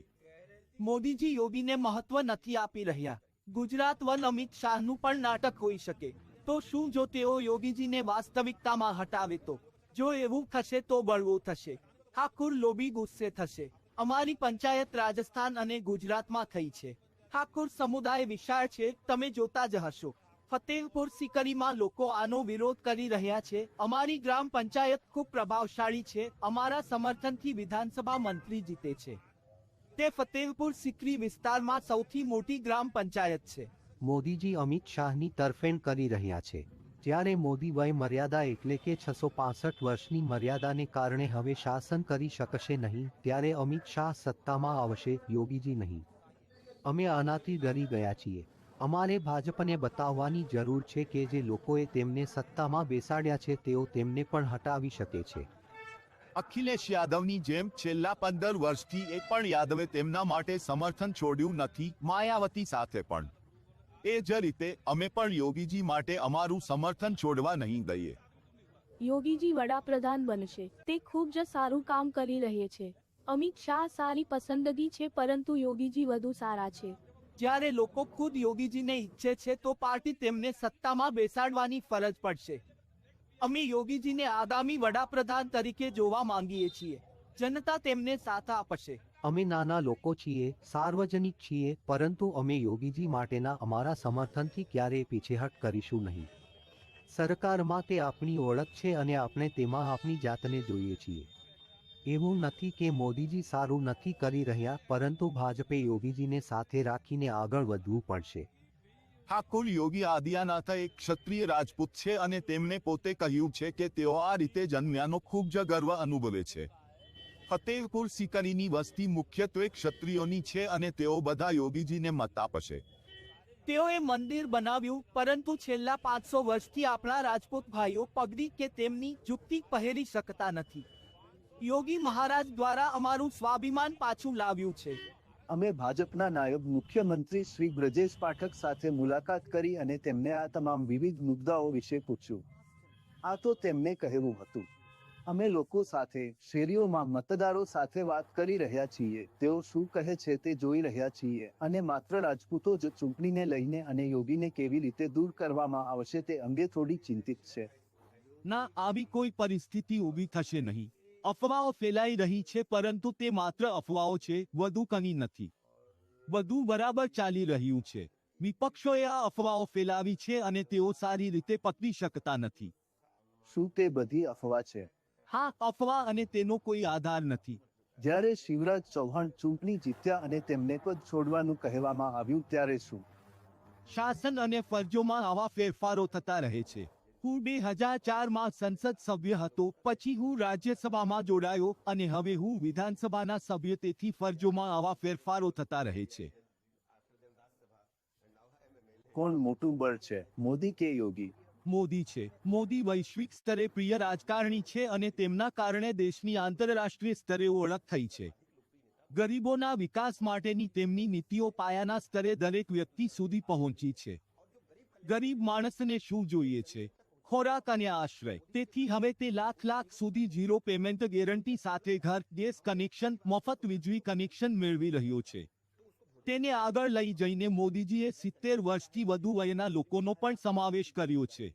મોદીજી યોગીને મહત્વ નથી આપી રહ્યા. ગુજરાત વન અમિત શાહનું પણ નાટક હોઈ શકે. તો શું જો તેઓ યોગીજીને વાસ્તવિકતામાં હટાવે તો? જો એવું થશે તો બળવું થશે. ઠાકુર લોબી ગુસ્સે થશે. અમારી પંચાયત રાજસ્થાન અને ગુજરાતમાં થઈ છે. ઠાકુર સમુદાય વિશાળ છે, તમે જોતા જ હશો. ફતેહપુર સિકરીમાં લોકો આનો વિરોધ કરી રહ્યા છે. અમારી ગ્રામ પંચાયત ખૂબ પ્રભાવશાળી છે. અમારા સમર્થનથી વિધાનસભા મંત્રી જીતે છે. તે ફતેહપુર સિકરી વિસ્તારમાં સૌથી મોટી ગ્રામ પંચાયત છે. મોદીજી અમિત શાહની તરફેણ કરી રહ્યા છે. જ્યારે મોદી વય મર્યાદા એટલે કે 665 વર્ષની મર્યાદાને કારણે હવે શાસન કરી શકશે નહીં, ત્યારે અમિત શાહ સત્તામાં આવશે, યોગીજી નહીં. અમે આનાથી ડરી ગયા છીએ. અમારે ભાજપને બતાવવાની જરૂર છે કે જે લોકોએ તેમને સત્તામાં બેસાડ્યા છે તેઓ તેમને પણ હટાવી શકે છે. અખિલેશ યાદવની જેમ છેલ્લા 15 વર્ષથી એક પણ યાદવે તેમના માટે સમર્થન છોડ્યું નથી, માયાવતી સાથે પણ. એ જ રીતે અમે પણ યોગીજી માટે અમારું સમર્થન છોડવા નહીં દઈએ. યોગીજી વડાપ્રધાન બનશે. તે ખૂબ જ સારું કામ કરી રહે છે. અમિત શાહ સારી પસંદગી છે, પરંતુ યોગીજી વધુ સારા છે. જ્યારે લોકો ખુદ યોગીજીને ઈચ્છે છે તો પાર્ટી તેમને સત્તામાં બેસાડવાની ફરજ પડશે. અમે યોગીજીને આગામી વડાપ્રધાન તરીકે જોવા માંગીએ છીએ. જનતા તેમને સાથ આપશે. અમે નાના લોકો છીએ, સાર્વજનિક છીએ, પરંતુ અમે યોગીજી માટેના અમારા સમર્થનથી ક્યારેય પીછેહટ કરીશું નહીં. સરકારમાં તે આપણી ઓળખ છે અને આપણે તેમાં આપણી જાતને જોઈએ છીએ. એવું નથી કે મોદીજી સારું નથી કરી રહ્યા, પરંતુ ભાજપે યોગીજીને સાથે રાખીને આગળ વધવું પડશે. ઠાકુર યોગી આદિત્યનાથ એક ક્ષત્રિય રાજપૂત છે અને તેમણે પોતે કહ્યું છે કે તેઓ આ રીતે જન્મ્યાનો ખૂબ જ ગર્વ અનુભવે છે. ફતેહપુર સિકરીની વસ્તી મુખ્યત્વે ક્ષત્રિયોની છે અને તેઓ બધા યોગીજીને મત આપશે. તેઓએ મંદિર બનાવ્યું, પરંતુ છેલ્લા 500 વર્ષથી આપણા રાજપૂત ભાઈઓ પગડી કે તેમની જુત્તી પહેરી શકતા નથી. યોગી મહારાજ દ્વારા અમારું સ્વાભિમાન પાછું લાવ્યું છે. અમે ભાજપના નાયબ મુખ્યમંત્રી શ્રી બ્રજેશ પાઠક સાથે મુલાકાત કરી અને તેમને આ તમામ વિવિધ મુદ્દાઓ વિશે પૂછ્યું. આ તો તેમને કહેવું હતું. અમે લોકો સાથે શેરીઓમાં મતદારો સાથે વાત કરી રહ્યા છીએ. તેઓ શું કહે છે તે જોઈ રહ્યા છીએ અને માત્ર રાજપૂતો જ ચૂંટણીને લઈને અને યોગીને કેવી રીતે દૂર કરવામાં આવશે તે અંગે થોડી ચિંતિત છે. ના, આવી કોઈ પરિસ્થિતિ ઊભી થશે નહીં. અફવાઓ ફેલાઈ રહી છે, પરંતુ તે માત્ર અફવાઓ છે, વધુ કંઈ નથી. બધું બરાબર ચાલી રહ્યું છે. વિપક્ષોએ આ અફવાઓ ફેલાવી છે અને તેઓ સારી રીતે પકડી શકતા નથી. શું તે બધી અફવા છે? હા, અફવા અને તેનો કોઈ આધાર નથી. જ્યારે શિવરાજ ચૌહાણ ચૂંટણી જીત્યા અને તેમને પદ છોડવાનું કહેવામાં આવ્યું ત્યારે શું? શાસન અને ફરજોમાં આવા ફેરફારો થતા રહે છે. હું 2004માં સંસદ સભ્ય હતો, પછી હું રાજ્યસભામાં જોડાયો અને હવે હું વિધાનસભાના સભ્ય, તેથી ફરજોમાં આવા ફેરફારો થતા રહે છે. કોણ મોટું બળ છે, મોદી કે યોગી? મોદી છે. મોદી વૈશ્વિક સ્તરે પ્રિય રાજકારણી છે અને તેમના કારણે દેશની આંતરરાષ્ટ્રીય સ્તરે ઓળખ થઈ છે. ગરીબોના વિકાસ માટેની તેમની નીતિઓ પાયાના સ્તરે દરેક વ્યક્તિ સુધી પહોંચી છે. ગરીબ માણસને શું જોઈએ છે? ખોરાક અને આશ્રય. તેથી હવે તે લાખ સુધી 0 પેમેન્ટ ગેરંટી સાથે ઘર, ગેસ કનેક્શન, મફત વીજળી કનેક્શન મેળવી રહ્યો છે. તેને આગળ લઈ જઈને મોદીજીએ 70 વર્ષથી વધુ વયના લોકોનો પણ સમાવેશ કર્યો છે.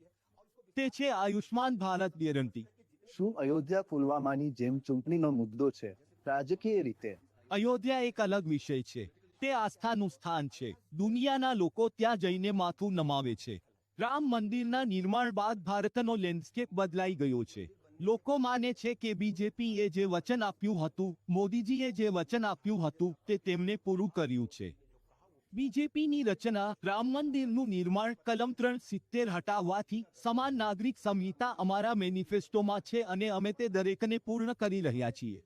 તે છે આયુષ્માન ભારત ગેરંટી. શું અયોધ્યા પુલવામાની જેમ ચૂંટણીનો મુદ્દો છે, રાજકીય રીતે? અયોધ્યા એક અલગ વિષય છે. તે આસ્થાનું સ્થાન છે. દુનિયાના લોકો ત્યાં જઈને માથું નમાવે છે. રામ મંદિરના નિર્માણ બાદ ભારતનો લેન્ડસ્કેપ બદલાઈ ગયો છે. લોકો માને છે કે બીજેપીએ જે વચન આપ્યું હતું, મોદીજીએ જે વચન આપ્યું હતું તે તેમણે પૂરું કર્યું છે. બીજેપીની રચના, રામ મંદિરનું નિર્માણ, કલમ 370 હટાવવાથી સમાન નાગરિક સંહિતા અમારા મેનિફેસ્ટોમાં છે અને અમે તે દરેકને પૂર્ણ કરી રહ્યા છીએ.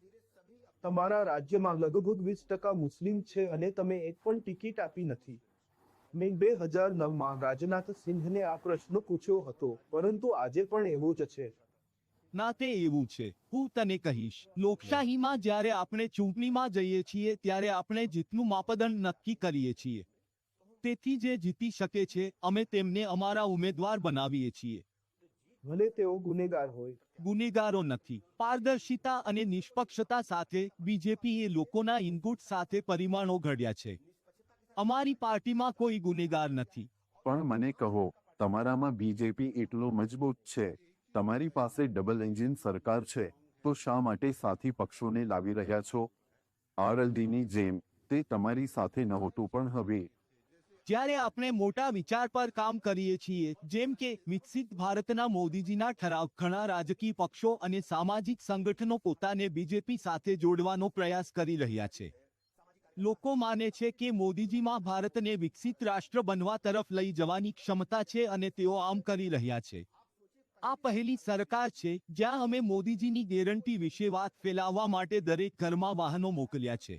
તમારા રાજ્યમાં લગભગ 20% મુસ્લિમ છે અને તમે એક પણ ટિકિટ આપી નથી. મેં 2009માં રાજનાથ સિંહને આ પ્રશ્ન પૂછ્યો હતો, પરંતુ આજે પણ એવું જ છે. ના, તે એવું છે. હું તને કહીશ, લોકશાહીમાં જ્યારે આપણે ચૂંટણીમાં જઈએ છીએ ત્યારે આપણે જીતનું માપદંડ નક્કી કરીએ છીએ. તેથી જે જીતી શકે છે અમે તેમને અમારા ઉમેદવાર બનાવીએ છીએ. ભલે તેઓ ગુનેગાર હોય. ગુનેગારો નથી. પારદર્શિતા અને નિષ્પક્ષતા સાથે બીજેપીએ લોકોના ઇનપુટ સાથે પરિમાણો ઘડ્યા છે. અમારી પાર્ટીમાં કોઈ ગુનેગાર નથી. પણ મને કહો, તમારામાં બીજેપી એટલો મજબૂત છે, તમારી પાસે ડબલ એન્જિન સરકાર છે, તો શા માટે સાથી પક્ષોને લાવી રહ્યા છો? આરએલડીની જેમ તે તમારી સાથે નહોતું, પણ હવે જ્યારે આપણે મોટા વિચાર પર કામ કરીએ છીએ, જેમ કે વિકસિત ભારતના મોદીજીના ઠરાવ, ઘણા રાજકીય પક્ષો અને સામાજિક સંગઠનો પોતાને બીજેપી સાથે જોડવાનો પ્રયાસ કરી રહ્યા છે. લોકો માને છે કે મોદીજીમાં ભારતને વિકસિત રાષ્ટ્ર બનવા તરફ લઈ જવાની ક્ષમતા છે અને તેઓ આમ કરી રહ્યા છે. આ પહેલી સરકાર છે જ્યાં અમે મોદીજીની ગેરંટી વિશે વાત ફેલાવવા માટે દરેક ઘરમાં વાહનો મોકલ્યા છે.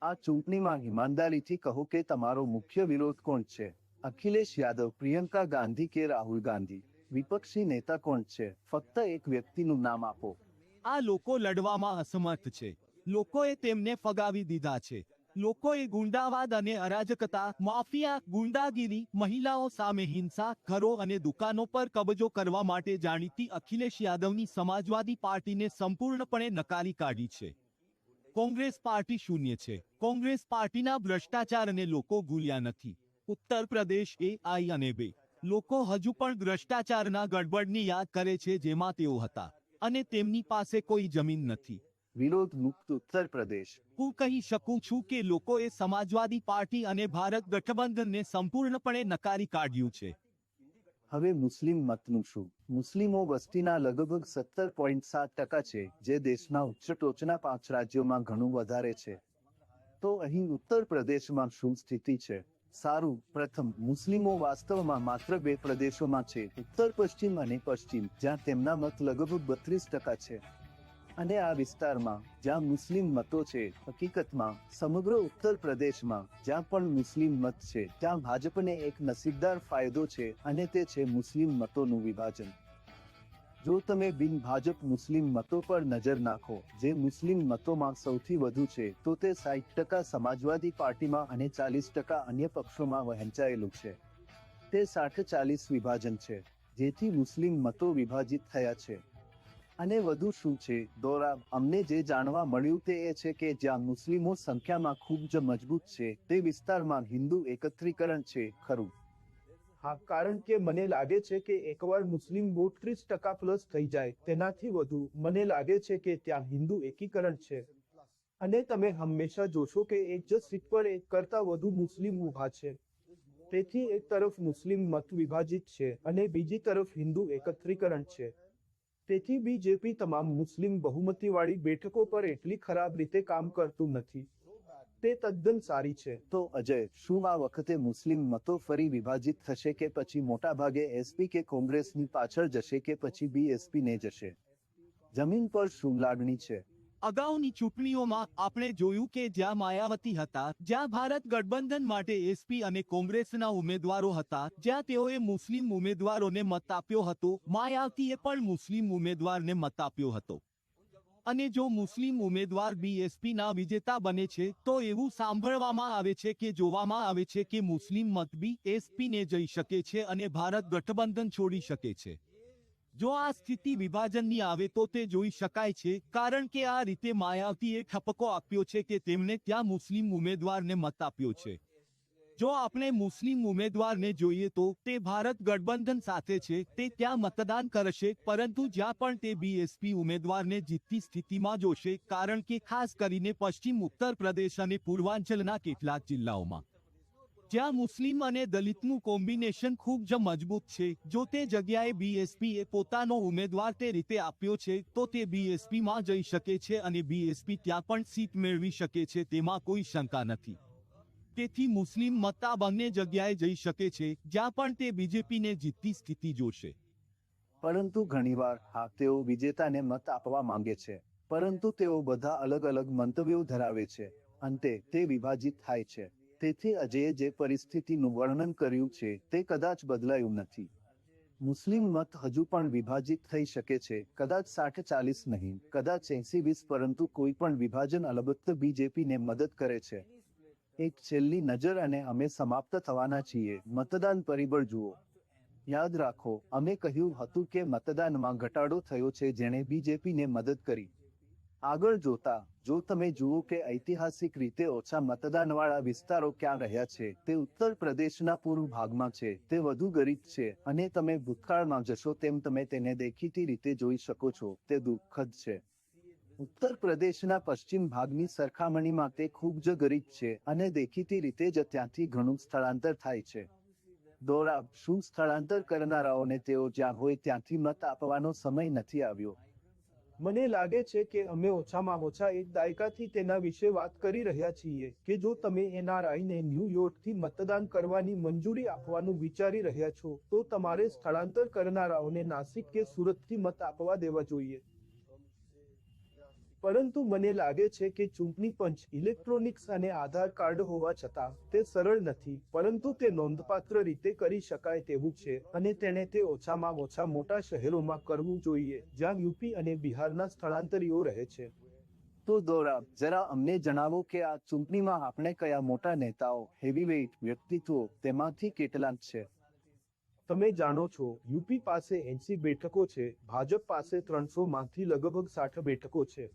આ ચૂંટણીમાં ઈમાનદારીથી કહો કે તમારો મુખ્ય વિરોધ કોણ છે? અખિલેશ યાદવ, પ્રિયંકા ગાંધી કે રાહુલ ગાંધી? વિપક્ષી નેતા કોણ છે? ફક્ત એક વ્યક્તિનું નામ આપો. આ લોકો લડવામાં અસમર્થ છે. લોકોએ તેમને ફગાવી દીધા છે. લોકોએ ગુંડાવાદ અને અરાજકતા, માફિયા, ગુંડાગીરી, મહિલાઓ સામે હિંસા, ઘરો અને દુકાનો પર કબજો કરવા માટે જાણીતી અખિલેશ યાદવની સમાજવાદી પાર્ટીને સંપૂર્ણપણે નકારી કાઢી છે. કોંગ્રેસ પાર્ટી શૂન્ય છે. કોંગ્રેસ પાર્ટીના ભ્રષ્ટાચારને લોકો ભૂલ્યા નથી. ઉત્તર પ્રદેશ AI અને બે લોકો હજુ પણ ભ્રષ્ટાચારના ગડબડની યાદ કરે છે જેમાં તેઓ હતા, અને તેમની પાસે કોઈ જમીન નથી. વિરોધ મુક્ત ઉત્તર પ્રદેશ. હું કહી શકું છું કે લોકોએ સમાજવાદી પાર્ટી અને ભારત ગઠબંધનને સંપૂર્ણપણે નકારી કાઢ્યું છે. હવે મુસ્લિમ મતનું શું? મુસ્લિમો વસ્તીના લગભગ 17.7% છે, જે દેશના ઉચ્ચ ટોચના 5 રાજ્યોમાં ઘણું વધારે છે. તો અહીં ઉત્તર પ્રદેશમાં શું સ્થિતિ છે? સારું, પ્રથમ, મુસ્લિમો વાસ્તવમાં માત્ર 2 પ્રદેશોમાં છે, ઉત્તર પશ્ચિમ અને પશ્ચિમ, જ્યાં તેમના મત લગભગ 32% છે. અને આ વિસ્તારમાં જ્યાં મુસ્લિમ મતો છે, હકીકતમાં સમગ્ર ઉત્તર પ્રદેશમાં જ્યાં પણ મુસ્લિમ મત છે ત્યાં ભાજપને એક નસીબદાર ફાયદો છે, અને તે છે મુસ્લિમ મતોનું વિભાજન. જો તમે બિન ભાજપ મુસ્લિમ મતો પર નજર નાખો, જે મુસ્લિમ મતોમાં સૌથી વધુ છે, તો તે 60% સમાજવાદી પાર્ટીમાં અને 40% અન્ય પક્ષોમાં વહેંચાયેલું છે. તે 60-40 વિભાજન છે, જેથી મુસ્લિમ મતો વિભાજિત થયા છે. અને વધુ શું છે, દોરા, અમને જે જાણવા મળ્યું તે એ છે કે જ્યાં મુસ્લિમો સંખ્યામાં ખૂબ જ મજબૂત છે, તે વિસ્તારમાં હિન્દુ એકત્રીકરણ છે, ખરું? હા, કારણ કે મને લાગે છે કે એકવાર મુસ્લિમ વોટ 30% પ્લસ થઈ જાય, તેનાથી વધુ, મને લાગે છે કે ત્યાં હિન્દુ એકીકરણ છે. અને તમે હંમેશા જોશો કે એક જ સીટ પર એક કરતાં વધુ મુસ્લિમ ઊભા છે. તેથી એક તરફ મુસ્લિમ મત વિભાજિત છે અને બીજી તરફ હિન્દુ એકત્રીકરણ છે. તેથી બીજેપી તમામ મુસ્લિમ બહુમતીવાળી બેઠકો પર એટલી ખરાબ રીતે કામ કરતું નથી. તે તદ્દન સારી છે. તો અજય, શું આ વખતે મુસ્લિમ મતો ફરી વિભાજિત થશે કે પછી મોટાભાગે એસપી કે કોંગ્રેસની પાછળ જશે કે પછી બીએસપી ને જશે? જમીન પર શું લાગણી છે? અગાઉની ચૂંટણીઓમાં આપણે જોયું કે જ્યાં માયાવતી હતા, જ્યાં ભારત ગઠબંધન માટે એસપી અને કોંગ્રેસના ઉમેદવારો હતા, જ્યાં તેઓએ મુસ્લિમ ઉમેદવારોને મત આપ્યો હતો, માયાવતીએ પણ મુસ્લિમ ઉમેદવારને મત આપ્યો હતો. અને જો મુસ્લિમ ઉમેદવાર બીએસપીના વિજેતા બને છે, તો એવું સાંભળવામાં આવે છે કે જોવામાં આવે છે કે મુસ્લિમ મત બીએસપીને જઈ શકે છે અને ભારત ગઠબંધન છોડી શકે છે. જો આ સ્થિતિ વિભાજનની આવે તો તે જોઈ શકાય છે, કારણ કે આ રીતે માયાવતીએ ઠપકો આપ્યો છે કે તેમણે ત્યાં મુસ્લિમ ઉમેદવારને મત આપ્યો છે. જો આપણે મુસ્લિમ ઉમેદવારને જોઈએ તો તે ભારત ગઠબંધન સાથે છે, તે ત્યાં મતદાન કરશે, પરંતુ જ્યાં પણ તે બીએસપી ઉમેદવારને જીતતી સ્થિતિમાં જોશે, કારણ કે ખાસ કરીને પશ્ચિમ ઉત્તર પ્રદેશ અને પૂર્વાંચલના કેટલાક જિલ્લાઓમાં જ્યાં મુસ્લિમ અને દલિતનું કોમ્બિનેશન ખૂબ જ મજબૂત છે. જો તે જગ્યાએ બીએસપીએ પોતાનો ઉમેદવાર તે રીતે આપ્યો છે તો તે બીએસપીમાં જઈ શકે છે અને બીએસપી ત્યાં પણ સીટ મેળવી શકે છે, તેમાં કોઈ શંકા નથી. તેથી મુસ્લિમ મત આ બંને જગ્યાએ જઈ શકે છે જ્યાં પણ તે બીજેપીને જીતતી સ્થિતિ જોશે. પરંતુ ઘણીવાર હા તેઓ વિજેતાને મત આપવા માંગે છે, પરંતુ તેઓ બધા અલગ અલગ મંતવ્યો ધરાવે છે. અંતે તે વિભાજિત થાય છે. તેથી અજયે જે પરિસ્થિતિનું વર્ણન કર્યું છે તે કદાચ બદલાયું નથી. મુસ્લિમ મત હજુ પણ વિભાજિત થઈ શકે છે, કદાચ 60-40 નહીં, કદાચ 80-20, પરંતુ કોઈ પણ વિભાજન અલબત્ત બીજેપીને મદદ કરે છે. એક છેલ્લી નજર અને અમે સમાપ્ત થવાના છીએ. મતદાન પરિબળ જુઓ. યાદ રાખો, અમે કહ્યું હતું કે મતદાનમાં ઘટાડો થયો છે જેણે બીજેપીને મદદ કરી. આગળ જોતા, જો તમે જુઓ કે ઐતિહાસિક રીતે ઓછા મતદાનવાળા વિસ્તારો ક્યાં રહ્યા છે, તે ઉત્તર પ્રદેશના પૂર્વ ભાગમાં છે, તે વધુ ગરીબ છે, અને તમે ભૂતકાળમાં જશો તેમ તમે તેને દેખીતી રીતે જોઈ શકો છો, તે દુઃખદ છે. ઉત્તર પ્રદેશના પશ્ચિમ ભાગની સરખામણીમાં તે ખૂબ જ ગરીબ છે, અને દેખીતી રીતે જ ત્યાંથી ઘણું સ્થળાંતર થાય છે. દોરાબ, શું સ્થળાંતર કરનારાઓને તેઓ જ્યાં હોય ત્યાંથી મત આપવાનો સમય નથી આવ્યો? મને લાગે છે કે અમે ઓછામાં ઓછા એક દાયકાથી તેના વિશે વાત કરી રહ્યા છીએ કે જો તમે એનઆરઆઈને ન્યૂયોર્કથી મતદાન કરવાની મંજૂરી આપવાનું વિચારી રહ્યા છો તો તમારે સ્થળાંતર કરનારાઓને નાસિક કે સુરતથી મત આપવા દેવા જોઈએ. પરંતુ મને લાગે છે કે ચૂંટણી પંચ ઇલેક્ટ્રોનિક્સ અને આધાર કાર્ડ હોવા છતાં તે સરળ નથી, પરંતુ તે નોંધપાત્ર રીતે કરી શકાય તેવું છે, અને તેણે તે ઓછામાં ઓછા મોટા શહેરોમાં કરવું જોઈએ જ્યાં યુપી અને બિહારના સ્થળાંતરીઓ રહે છે. તો દોરાબ, જરા અમને જણાવો કે આ ચૂંટણીમાં આપણે કયા મોટા નેતાઓ, હેવીવેઇટ વ્યક્તિત્વો તેમાંથી કેટલાક છે? તમે જાણો છો, યુપી પાસે 80 બેઠકો છે, ભાજપ પાસે 300માંથી લગભગ 60 બેઠકો છે.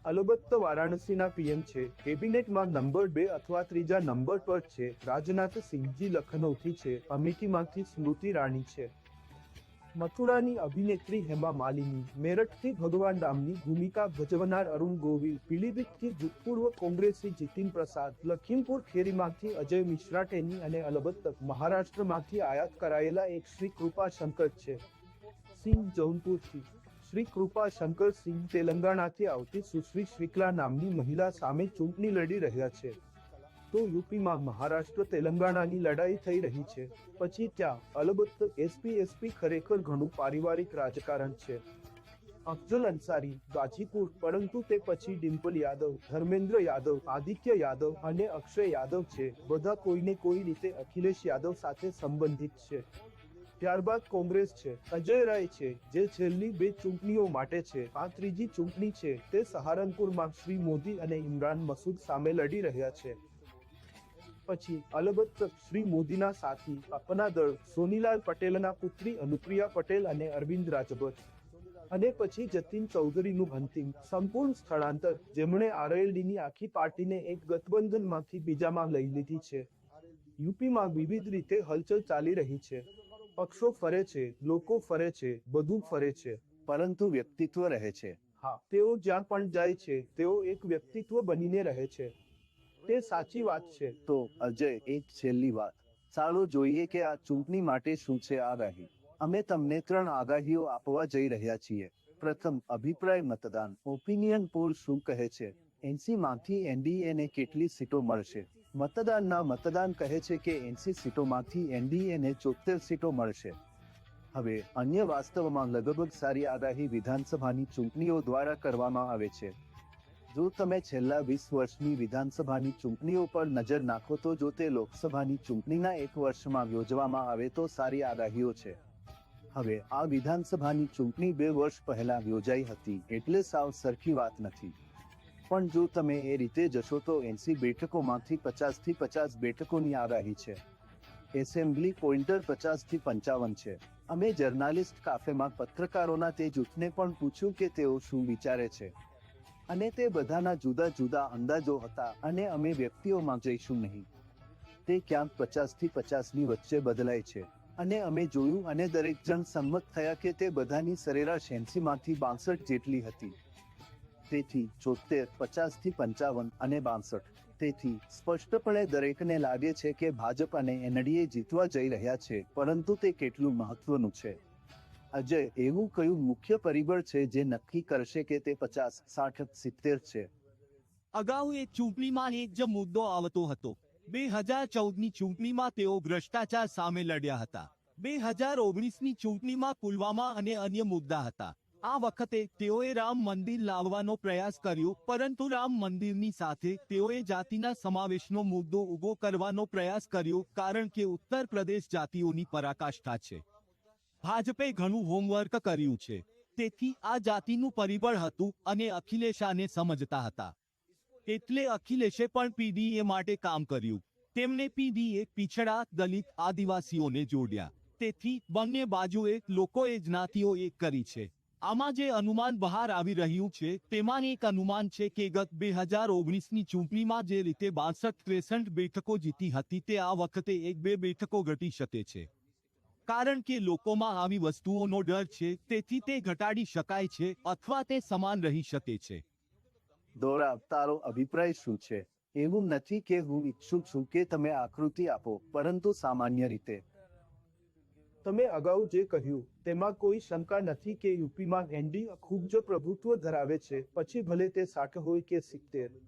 અલબત્ત વારાણસીના પીએમ છે, કેબિનેટમાં નંબર 2 અથવા 3જા નંબર પર છે, રાજનાથ સિંહજી લખનૌથી છે, અમેઠીમાંથી સ્મૃતિ ઈરાની છે, મથુરાની અભિનેત્રી હેમા માલિની, મેરઠથી ભગવાન રામની ભૂમિકા ભજવનાર અરુણ ગોવિલ, પીલીભીતથી ભૂતપૂર્વ કોંગ્રેસી જીતિન પ્રસાદ, લખીમપુર ખેરીમાંથી અજય મિશ્રા ટેની અને અલબત્ત મહારાષ્ટ્રમાંથી આયાત કરાયેલા એક શ્રી કૃપા શંકર છે. સિંહ જૌનપુરથી શ્રી કૃપા શંકર સિંહ તેલંગાણાથી આવતી સુશ્રી શ્રીકલા નામની મહિલા સામે ચૂંટણી લડી રહ્યા છે. તો યુપીમાં મહારાષ્ટ્ર તેલંગાણાની લડાઈ થઈ રહી છે. પછી ત્યાં અલબત્ત એસપી ખરેખર ઘણું પારિવારિક રાજકારણ છે. અફઝલ અંસારી, ગાજીપુર, પરંતુ તે પછી ડિમ્પલ યાદવ, ધર્મેન્દ્ર યાદવ, આદિત્ય યાદવ અને અક્ષય યાદવ છે. બધા કોઈને કોઈ રીતે અખિલેશ યાદવ સાથે સંબંધિત છે. ત્યારબાદ કોંગ્રેસ છે, અજય રાય છે, જે છેલ્લી 2 ચૂંટણીઓ માટે છે. આ ત્રીજી ચૂંટણી છે, તે સહારનપુરમાં શ્રી મોદી અને ઇમરાન મસૂદ સામે લડી રહ્યા છે. પછી અલબત્ત શ્રી મોદીના સાથી અપના દળ સોનીલાલ પટેલના પુત્રી અનુપ્રિયા પટેલ અને અરવિંદ રાજભર, અને પછી જતીન ચૌધરીનું અંતિમ સંપૂર્ણ સ્થળાંતર, જેમણે આરએલડીની આખી પાર્ટીને એક ગઠબંધનમાંથી બીજામાં લઈ લીધી છે. યુપીમાં વિવિધ રીતે હલચલ ચાલી રહી છે. પક્ષો ફરે છે, લોકો ફરે છે, બધું ફરે છે, પરંતુ વ્યક્તિત્વ રહે છે. હા, તેઓ જ્યાં પણ જાય છે તેઓ એક વ્યક્તિત્વ બનીને રહે છે. તે સાચી વાત છે. તો અજય, એક છેલ્લી વાત. ચાલો જોઈએ કે આ ચૂંટણી માટે શું છે આગાહી. અમે તમને 3 આગાહીઓ આપવા જઈ રહ્યા છીએ. પ્રથમ, અભિપ્રાય મતદાન. ઓપિનિયન પોલ શું કહે છે? 80માંથી એનડીએને કેટલી સીટો મળશે? મતદાન કહે છે કે 80 સીટોમાંથી એનડીએને 74 સીટો મળશે. હવે અન્ય વાસ્તવમાં લગભગ સારી આગાહી વિધાનસભાની ચૂંટણીઓ દ્વારા કરવામાં આવે છે. જો તમે છેલ્લા 20 વર્ષની વિધાનસભાની ચૂંટણીઓ પર નજર નાખો તો જો તે લોકસભાની ચૂંટણીના 1 વર્ષમાં યોજવામાં આવે તો સારી આગાહીઓ છે. હવે આ વિધાનસભાની ચૂંટણી 2 વર્ષ પહેલા યોજાઈ હતી, એટલે સાવ સરખી વાત નથી. પણ જો તમે એ રીતે જશો તો 80 બેઠકોમાંથી 50થી 50 બેઠકોની આગાહી છે. એસેમ્બલી પોઇન્ટર 50થી 55 છે. અમે જર્નાલિસ્ટ કાફેમાં પત્રકારોના તે જૂથને પણ પૂછ્યું કે તેઓ શું વિચારે છે, અને તે બધાના જુદા જુદા અંદાજો હતા, અને અમે વ્યક્તિઓમાં જઈશું નહીં. તે ક્યાંક 50થી 50ની વચ્ચે બદલાય છે, અને અમે જોયું અને દરેક જણ સંમત થયા કે તે બધાની સરેરાશ 80માંથી 62 જેટલી હતી. તેથી 74, 50 થી 55 અને 62. તેથી સ્પષ્ટપણે દરેકને લાગે છે કે ભાજપ અને એનડીએ જીતવા જઈ રહ્યા છે, પરંતુ તે કેટલું મહત્વનું છે? અજય, એવું કયું મુખ્ય પરિબળ છે જે નક્કી કરશે કે તે 50, 60, 70 છે? અગાઉ એ ચૂંટણીમાં એક જ મુદ્દો આવતો હતો. 2014ની ચૂંટણીમાં તેઓ ભ્રષ્ટાચાર સામે લડ્યા હતા. 2019ની ચૂંટણીમાં પુલવામા અને અન્ય મુદ્દા હતા. આ વખતે તેઓએ રામ મંદિર લાવવાનો પ્રયાસ કર્યો, પરંતુ રામ મંદિરની સાથે તેઓએ જાતિના સમાવેશનો મુદ્દો ઊભો કરવાનો પ્રયાસ કર્યો, કારણ કે ઉત્તર પ્રદેશ જાતિઓની પરાકાષ્ઠા છે. ભાજપે ઘણું હોમવર્ક કર્યું છે. તેથી આ જાતિનું પરિબળ હતું અને અખિલેશ આને સમજતા હતા. એટલે અખિલેશે પણ પીડીએ માટે કામ કર્યું. તેમણે પીડીએ, પીછડા, દલિત, આદિવાસીઓને જોડ્યા. તેથી બંને બાજુએ લોકોએ જ્ઞાતિઓ એક કરી છે. આમાં જે અનુમાન બહાર આવી રહ્યું છે તેમાં એક અનુમાન છે કે ગત 2019ની ચૂંટણીમાં જે રીતે 62-63 બેઠકો જીતી હતી તે આ વખતે 1-2 બેઠકો ઘટી શકે છે. કારણ કે લોકોમાં આવી વસ્તુઓનો ડર છે, તેથી તે ઘટાડી શકાય છે અથવા તે સમાન રહી શકે છે. દોરા, તારો અભિપ્રાય શું છે? એવું નથી કે હું ઈચ્છું છું કે તમે આકૃતિ આપો, પરંતુ સામાન્ય રીતે તમે અગાઉ જે કહ્યું તેમાં કોઈ શંકા નથી કે યુપીમાં એનડીએ ખૂબ જ પ્રભુત્વ ધરાવે છે, પછી ભલે તે 60 હોય કે 70.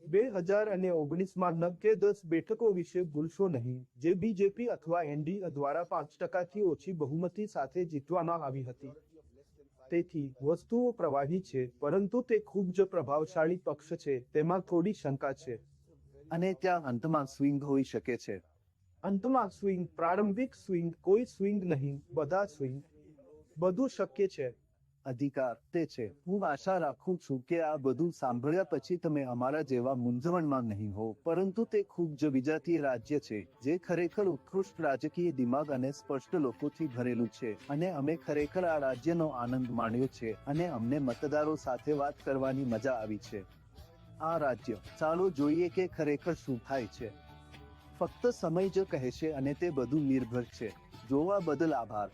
2019માં 9 કે 10 બેઠકો વિશે ભૂલશો નહીં, જે બીજેપી અથવા એનડીએ દ્વારા 5%થી ઓછી બહુમતી સાથે જીતવામાં આવી હતી. તેથી વસ્તુઓ પ્રવાહી છે, પરંતુ તે ખૂબ જ પ્રભાવશાળી પક્ષ છે, તેમાં થોડી શંકા છે. અને ત્યાં અંતમાં સ્વિંગ હોઈ શકે છે. અંતમાં સ્વિંગ, પ્રારંભિક સ્વિંગ, કોઈ સ્વિંગ નહીં, બધા સ્વિંગ. બધું શક્ય છે. અધિકાર તે છે. હું આશા રાખું છું કે આ બધું સાંભળ્યા પછી તમે અમારા જેવા મૂંઝવણમાં નહીં હો, પરંતુ તે ખૂબ જ વિજાતીય રાજ્ય છે જે ખરેખર ઉત્કૃષ્ટ રાજકીય દિમાગ અને સ્પષ્ટ લોકોથી ભરેલું છે, અને અમે ખરેખર આ રાજ્યનો આનંદ માણ્યો છે અને અમને મતદારો સાથે વાત કરવાની મજા આવી છે. આ રાજ્ય, ચાલો જોઈએ કે ખરેખર શું થાય છે. ફક્ત સમય જ કહેશે અને તે બધું નિર્ભર છે. જોવા બદલ આભાર.